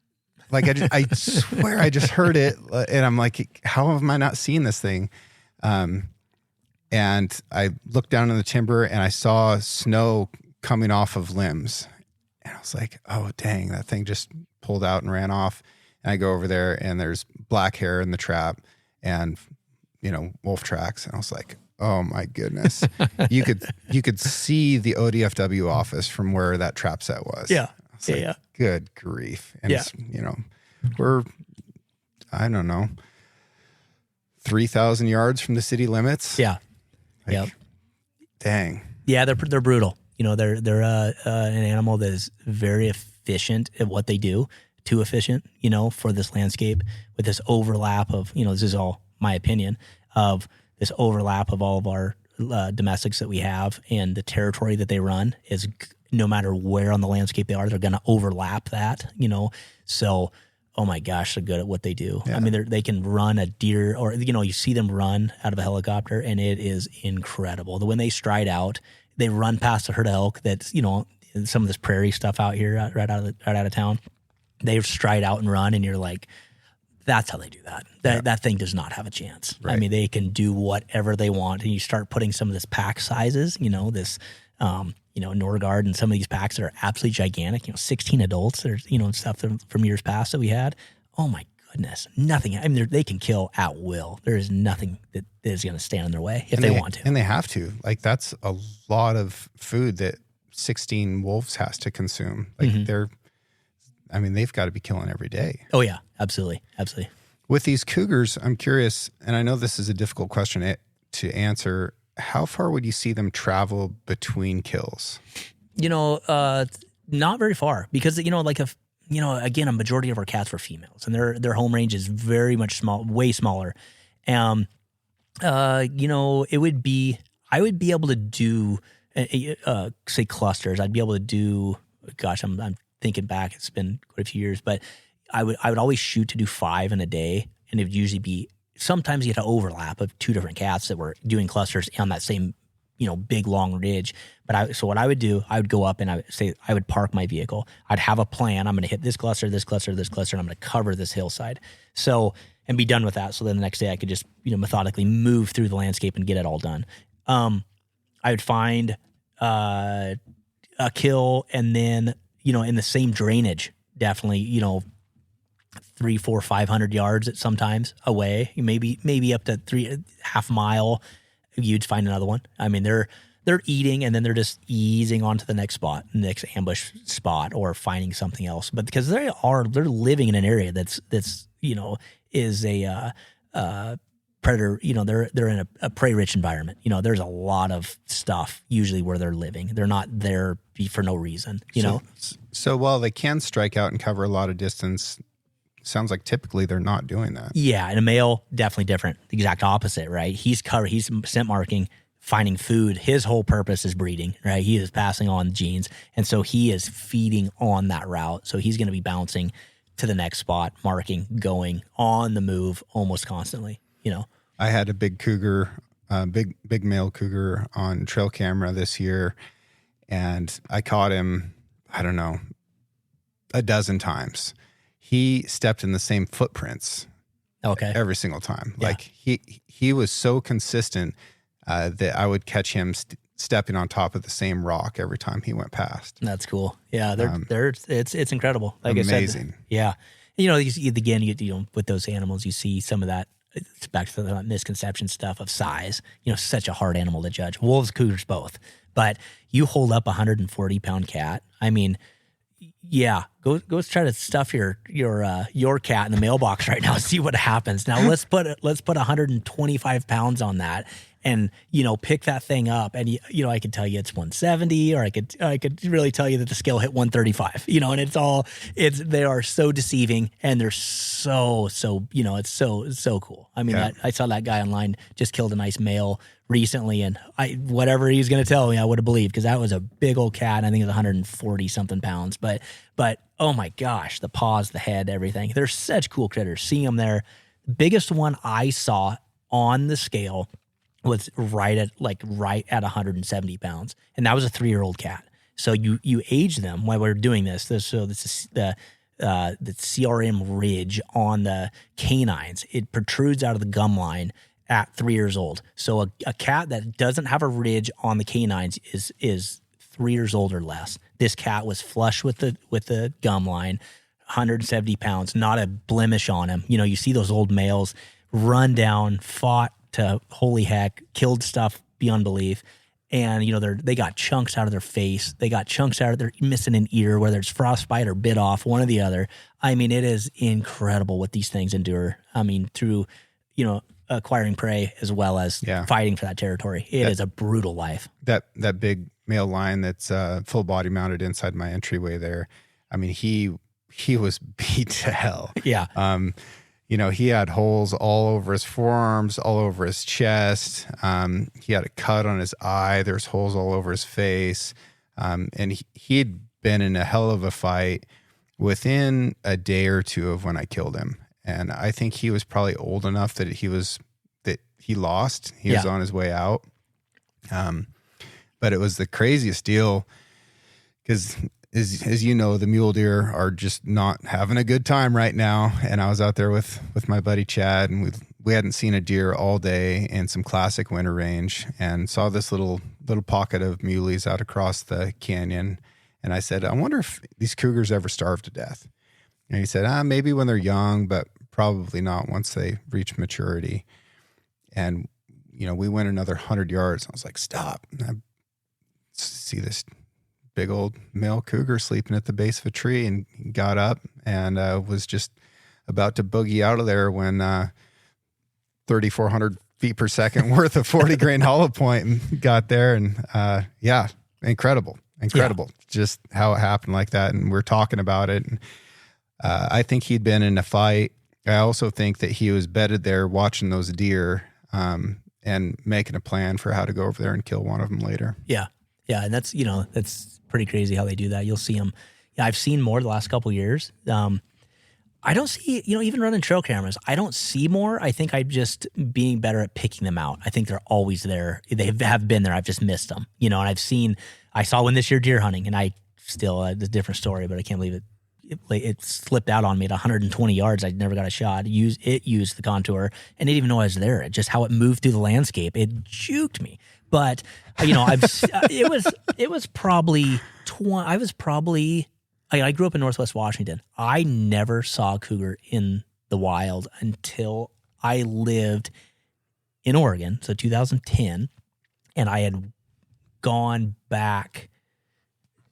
Like I swear I just heard it, and I'm like, how am I not seeing this thing? And I looked down in the timber and I saw snow coming off of limbs, and I was like, oh dang, that thing just pulled out and ran off. And I go over there and there's black hair in the trap and wolf tracks, and I was like, oh my goodness. you could see the ODFW office from where that trap set was. Yeah. Like, good grief. And it's, we're, I don't know, 3,000 yards from the city limits. Yeah. Dang. Yeah. They're brutal. They're an animal that is very efficient at what they do, too efficient, for this landscape, with this overlap of, this is all my opinion, of this overlap of all of our domestics that we have, and the territory that they run is, no matter where on the landscape they are, they're going to overlap that, So, oh my gosh, they're good at what they do. Yeah. I mean, they can run a deer, or, you see them run out of a helicopter, and it is incredible. When they stride out, they run past a herd of elk that's, some of this prairie stuff out here, right out of town. They stride out and run, and you're like, that's how they do that. That thing does not have a chance. Right. I mean, they can do whatever they want, and you start putting some of this pack sizes, this, Norgard and some of these packs that are absolutely gigantic, 16 adults, there's, stuff from years past that we had. Oh my goodness, nothing. I mean, they can kill at will. There is nothing that is going to stand in their way if they want to. And they have to. Like, that's a lot of food that 16 wolves has to consume. Like they've got to be killing every day. Oh yeah, absolutely. Absolutely. With these cougars, I'm curious, and I know this is a difficult question to answer. How far would you see them travel between kills? Not very far, because, again, a majority of our cats were females, and their home range is very much way smaller. It would be, I would be able to do, say clusters. I'd be able to do, gosh, I'm thinking back, it's been quite a few years, but I would always shoot to do 5 in a day, and it would usually be, sometimes you had an overlap of 2 different cats that were doing clusters on that same, big long ridge. But so what I would do, I would go up and I would park my vehicle. I'd have a plan. I'm going to hit this cluster, this cluster, this cluster, and I'm going to cover this hillside. So, and be done with that. So then the next day I could just, methodically move through the landscape and get it all done. I would find a kill, and then, in the same drainage, definitely, 300, 400, 500 yards at sometimes away, maybe up to 3.5 mile, you'd find another one. I mean, they're eating, and then they're just easing onto the next ambush spot, or finding something else. But because they're living in an area that's is a predator. They're in a prey rich environment. There's a lot of stuff usually where they're living. They're not there for no reason. So while they can strike out and cover a lot of distance, sounds like typically they're not doing that. Yeah, and a male, definitely different. The exact opposite, right? He's scent marking, finding food. His whole purpose is breeding, right? He is passing on genes, and so he is feeding on that route. So he's going to be bouncing to the next spot, marking, going on the move almost constantly. I had a big cougar, big male cougar on trail camera this year, and I caught him, I don't know, a dozen times. He stepped in the same footprints. Okay. Every single time. Yeah. Like he was so consistent that I would catch him stepping on top of the same rock every time he went past. That's cool. Yeah, it's incredible. Like amazing. I said, yeah. You see, again, with those animals, you see some of that. It's back to the misconception stuff of size. Such a hard animal to judge. Wolves, cougars, both. But you hold up a 140-pound cat. I mean, yeah, go try to stuff your cat in the mailbox right now and see what happens. Now let's put 125 pounds on that, and pick that thing up, and I could tell you it's 170, or I could really tell you that the scale hit 135. And they are so deceiving, and they're so it's so cool. I mean, I saw that guy online just killed a nice male recently, and whatever he's going to tell me, I would have believed, because that was a big old cat. And I think it was 140 something pounds, but oh my gosh, the paws, the head, everything. They're such cool critters. Seeing them there, the biggest one I saw on the scale was right at 170 pounds, and that was a 3-year-old cat. So you age them while we're doing this. So this is the CRM ridge on the canines. It protrudes out of the gum line at 3 years old. So a cat that doesn't have a ridge on the canines is 3 years old or less. This cat was flush with the gum line, 170 pounds, not a blemish on him. You know, you see those old males run down, fought to holy heck, killed stuff beyond belief. And, you know, they got chunks out of their face. They got chunks out of their missing an ear, whether it's frostbite or bit off, one or the other. I mean, it is incredible what these things endure. I mean, through, you know, acquiring prey as well as fighting for that territory. It is a brutal life. That big male lion that's full body mounted inside my entryway there. I mean, he was beat to hell. Yeah. You know, he had holes all over his forearms, all over his chest. He had a cut on his eye. There's holes all over his face. And he'd been in a hell of a fight within a day or two of when I killed him. And I think he was probably old enough that he lost. He was on his way out. But it was the craziest deal because, as you know, the mule deer are just not having a good time right now. And I was out there with my buddy Chad, and we hadn't seen a deer all day in some classic winter range, and saw this little pocket of muleys out across the canyon. And I said, I wonder if these cougars ever starve to death. And he said, maybe when they're young, but probably not once they reach maturity. And, you know, we went another 100 yards. I was like, stop. And I see this big old male cougar sleeping at the base of a tree, and got up and was just about to boogie out of there when 3,400 feet per second worth of 40 grain hollow point and got there. And incredible. Just how it happened like that. And we're talking about it. And I think he'd been in a fight. I also think that he was bedded there watching those deer and making a plan for how to go over there and kill one of them later. Yeah. Yeah. And that's, you know, that's pretty crazy how they do that. You'll see them. Yeah. I've seen more the last couple of years. I don't see, you know, even running trail cameras, I don't see more. I think I'm just being better at picking them out. I think they're always there. They have been there. I've just missed them, you know, and I saw one this year deer hunting, and I still, it's a different story, but I can't believe it slipped out on me at 120 yards. I never got a shot. It used the contour, and didn't even know I was there. Just how it moved through the landscape, it juked me. But you know, it was probably I grew up in Northwest Washington. I never saw a cougar in the wild until I lived in Oregon, so 2010, and I had gone back.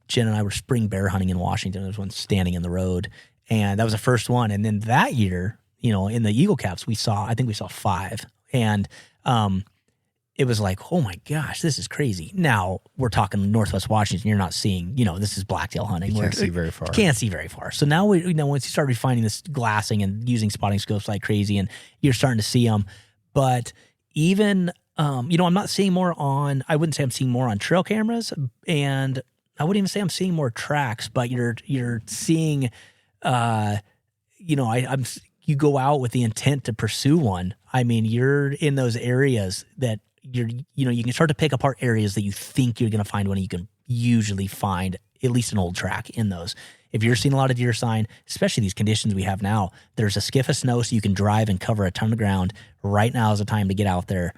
Jen and I were spring bear hunting in Washington. There was one standing in the road, and that was the first one. And then that year, you know, in the Eagle Caps, I think we saw 5, and it was like, oh my gosh, this is crazy. Now we're talking Northwest Washington. You're not seeing, you know, this is blacktail hunting. You can't see very far. Can't see very far. So now once you start refining this glassing and using spotting scopes like crazy, and you're starting to see them. But even, you know, I'm not seeing more on. I wouldn't say I'm seeing more on trail cameras, and I wouldn't even say I'm seeing more tracks. But you're seeing, you know, you go out with the intent to pursue one. I mean, you're in those areas that. You can start to pick apart areas that you think you're going to find one, and you can usually find at least an old track in those. If you're seeing a lot of deer sign, especially these conditions we have now, there's a skiff of snow, so you can drive and cover a ton of ground. Right now is the time to get out there,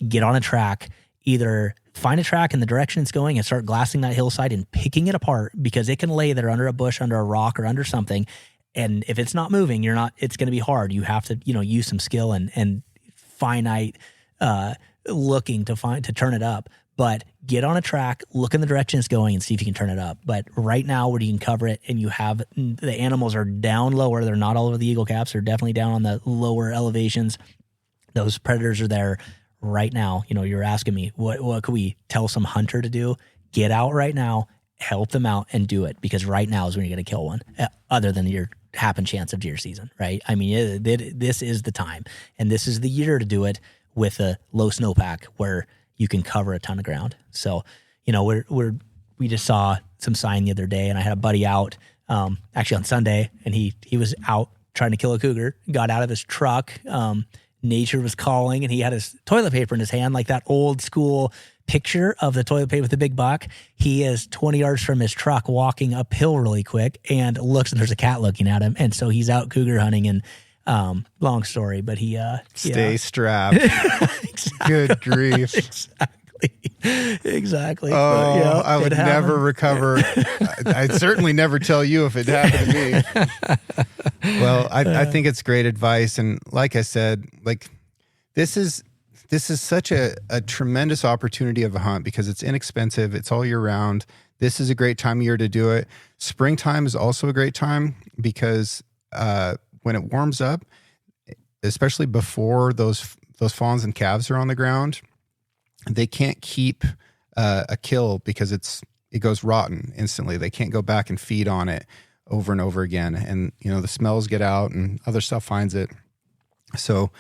get on a track, either find a track in the direction it's going and start glassing that hillside and picking it apart, because it can lay there under a bush, under a rock, or under something. And if it's not moving, it's going to be hard. You have to, you know, use some skill and finite, looking to turn it up. But get on a track, look in the direction it's going, and see if you can turn it up. But right now, where you can cover it, and you have the animals are down lower, they're not all over the Eagle Caps, they're definitely down on the lower elevations. Those predators are there right now. You know, you're asking me, what could we tell some hunter to do? Get out right now, help them out, and do it, because right now is when you're going to kill one, other than your happen chance of deer season, right? I mean, this is the time, and this is the year to do it, with a low snowpack where you can cover a ton of ground. So, you know, we just saw some sign the other day, and I had a buddy out, actually on Sunday, and he was out trying to kill a cougar, got out of his truck. Nature was calling, and he had his toilet paper in his hand, like that old school picture of the toilet paper with the big buck, he is 20 yards from his truck walking uphill really quick and looks, and there's a cat looking at him. And so he's out cougar hunting, and long story, but he stay strapped. Exactly. Good grief. Exactly. Oh, But, yeah, I would never recover. I'd certainly never tell you if it happened to me. Well, I think it's great advice. And like I said, like this is such a tremendous opportunity of a hunt because it's inexpensive. It's all year round. This is a great time of year to do it. Springtime is also a great time because when it warms up, especially before those fawns and calves are on the ground, they can't keep a kill because it goes rotten instantly. They can't go back and feed on it over and over again. And, the smells get out and other stuff finds it. So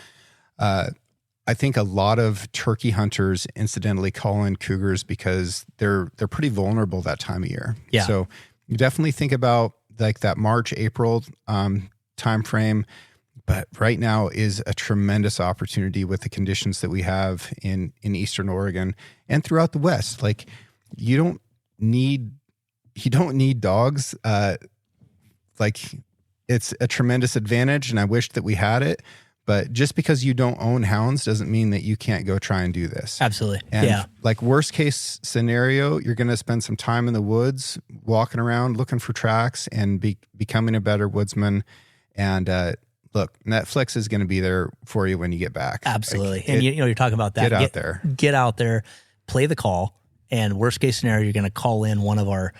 I think a lot of turkey hunters incidentally call in cougars because they're pretty vulnerable that time of year. Yeah. So you definitely think about like that March, April time frame. But right now is a tremendous opportunity with the conditions that we have in Eastern Oregon and throughout the West. Like you don't need dogs. Like it's a tremendous advantage, and I wish that we had it. But just because you don't own hounds doesn't mean that you can't go try and do this. Absolutely. And like worst case scenario, you're going to spend some time in the woods, walking around, looking for tracks, and becoming a better woodsman. And look, Netflix is going to be there for you when you get back. Absolutely. And you're talking about that. Get out there, play the call, and worst case scenario, you're going to call in one of our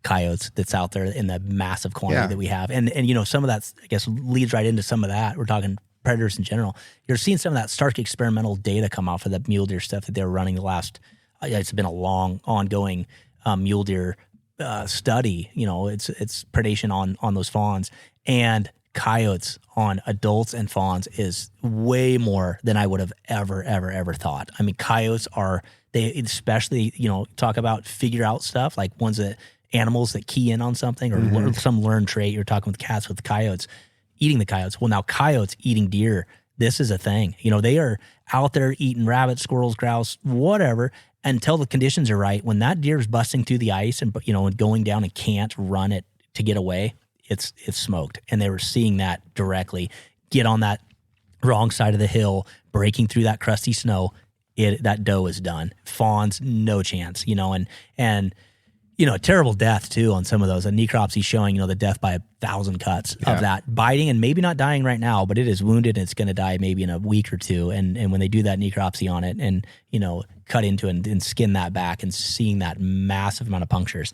coyotes that's out there in the massive quantity that we have. And some of that, I guess, leads right into some of that. We're talking predators in general. You're seeing some of that stark experimental data come out for the mule deer stuff that they were running the last, it's been a long ongoing mule deer study. It's predation on those fawns, and coyotes on adults and fawns is way more than I would have ever thought. I mean, coyotes they especially, talk about figure out stuff like animals that key in on something or learn some learned trait. You're talking with cats with the coyotes, eating the coyotes. Well, now coyotes eating deer, this is a thing. They are out there eating rabbits, squirrels, grouse, whatever, until the conditions are right. When that deer is busting through the ice and going down and can't run it to get away, it's smoked. And they were seeing that directly. Get on that wrong side of the hill, breaking through that crusty snow, that doe is done. Fawns, no chance, and terrible death too on some of those. A necropsy showing, the death by 1,000 cuts of that biting, and maybe not dying right now, but it is wounded and it's going to die maybe in a week or two. And when they do that necropsy on it and, cut into it and skin that back and seeing that massive amount of punctures,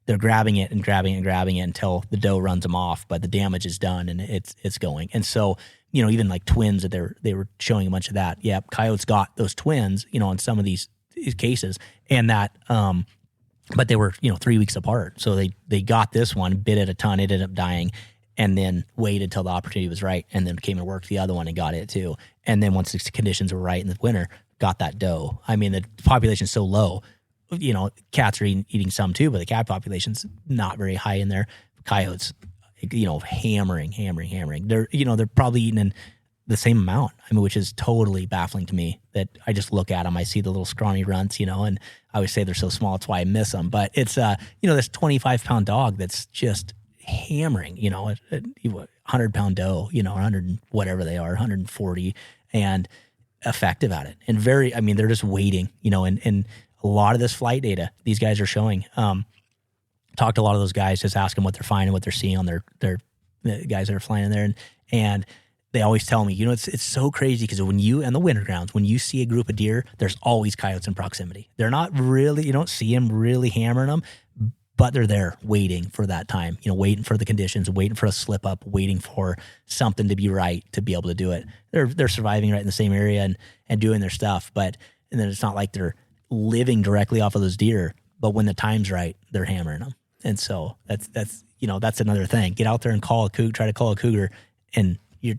they're grabbing it and grabbing it and grabbing it until the doe runs them off, but the damage is done and it's going. And so, even like twins that they were showing a bunch of that. Yeah. Coyotes got those twins, in some of these cases, and that, but they were, 3 weeks apart. So they got this one, bit it a ton, it ended up dying, and then waited till the opportunity was right, and then came and worked the other one and got it too. And then once the conditions were right in the winter, got that doe. I mean, the population's so low, cats are eating some too, but the cat population's not very high in there. Coyotes, hammering. They're probably eating in the same amount. I mean, which is totally baffling to me that I just look at them. I see the little scrawny runts, and I always say they're so small. That's why I miss them. But it's, this 25-pound dog that's just hammering, a 100-pound doe, 100 whatever they are, 140, and effective at it. And they're just waiting, and a lot of this flight data these guys are showing. Talk to a lot of those guys, just ask them what they're finding, what they're seeing on the guys that are flying in there. And they always tell me, it's so crazy because when the winter grounds, when you see a group of deer, there's always coyotes in proximity. They're not really, you don't see them really hammering them, but they're there waiting for that time, waiting for the conditions, waiting for a slip up, waiting for something to be right to be able to do it. They're surviving right in the same area and doing their stuff. And then it's not like they're living directly off of those deer, but when the time's right, they're hammering them. And so that's another thing. Get out there and try to call a cougar, and you're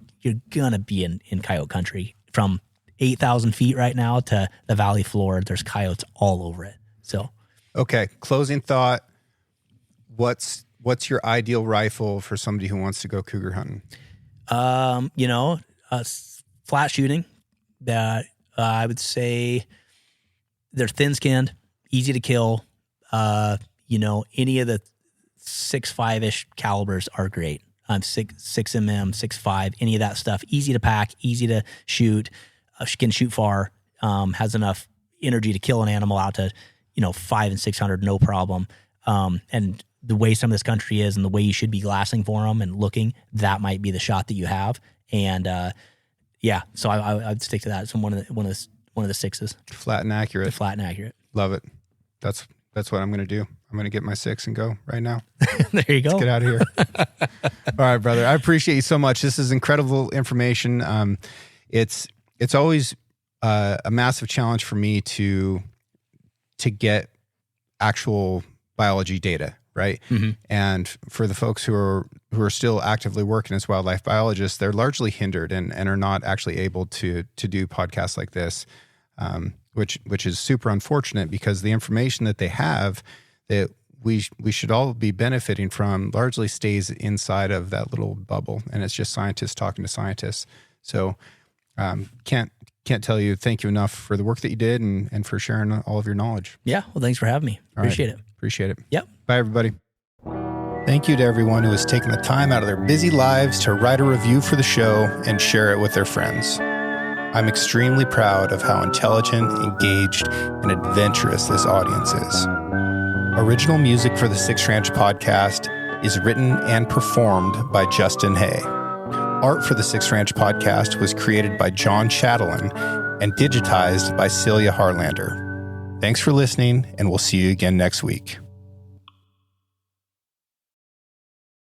gonna be in coyote country. From 8,000 feet right now to the valley floor, there's coyotes all over it. So, okay. Closing thought. What's your ideal rifle for somebody who wants to go cougar hunting? Flat shooting. That I would say they're thin-skinned, easy to kill. Any of the 6.5-ish calibers are great. 6mm, 6.5, any of that stuff. Easy to pack, easy to shoot. Can shoot far. Has enough energy to kill an animal out to 500 and 600, no problem. And the way some of this country is, and the way you should be glassing for them and looking, that might be the shot that you have. And so I'd stick to that. It's one of the 6s. Flat and accurate. Flat and accurate. Love it. That's what I'm going to do. I'm going to get my 6 and go right now. There you go. Let's get out of here. All right, brother. I appreciate you so much. This is incredible information. It's always a massive challenge for me to get actual biology data, right? Mm-hmm. And for the folks who are still actively working as wildlife biologists, they're largely hindered and are not actually able to do podcasts like this, which is super unfortunate, because the information that they have that we should all be benefiting from largely stays inside of that little bubble, and it's just scientists talking to scientists. So can't tell you thank you enough for the work that you did and for sharing all of your knowledge. Yeah, well, thanks for having me. Appreciate it. Appreciate it. Yep. Bye, everybody. Thank you to everyone who has taken the time out of their busy lives to write a review for the show and share it with their friends. I'm extremely proud of how intelligent, engaged, and adventurous this audience is. Original music for the Six Ranch podcast is written and performed by Justin Hay. Art for the Six Ranch podcast was created by John Chatelain and digitized by Celia Harlander. Thanks for listening, and we'll see you again next week.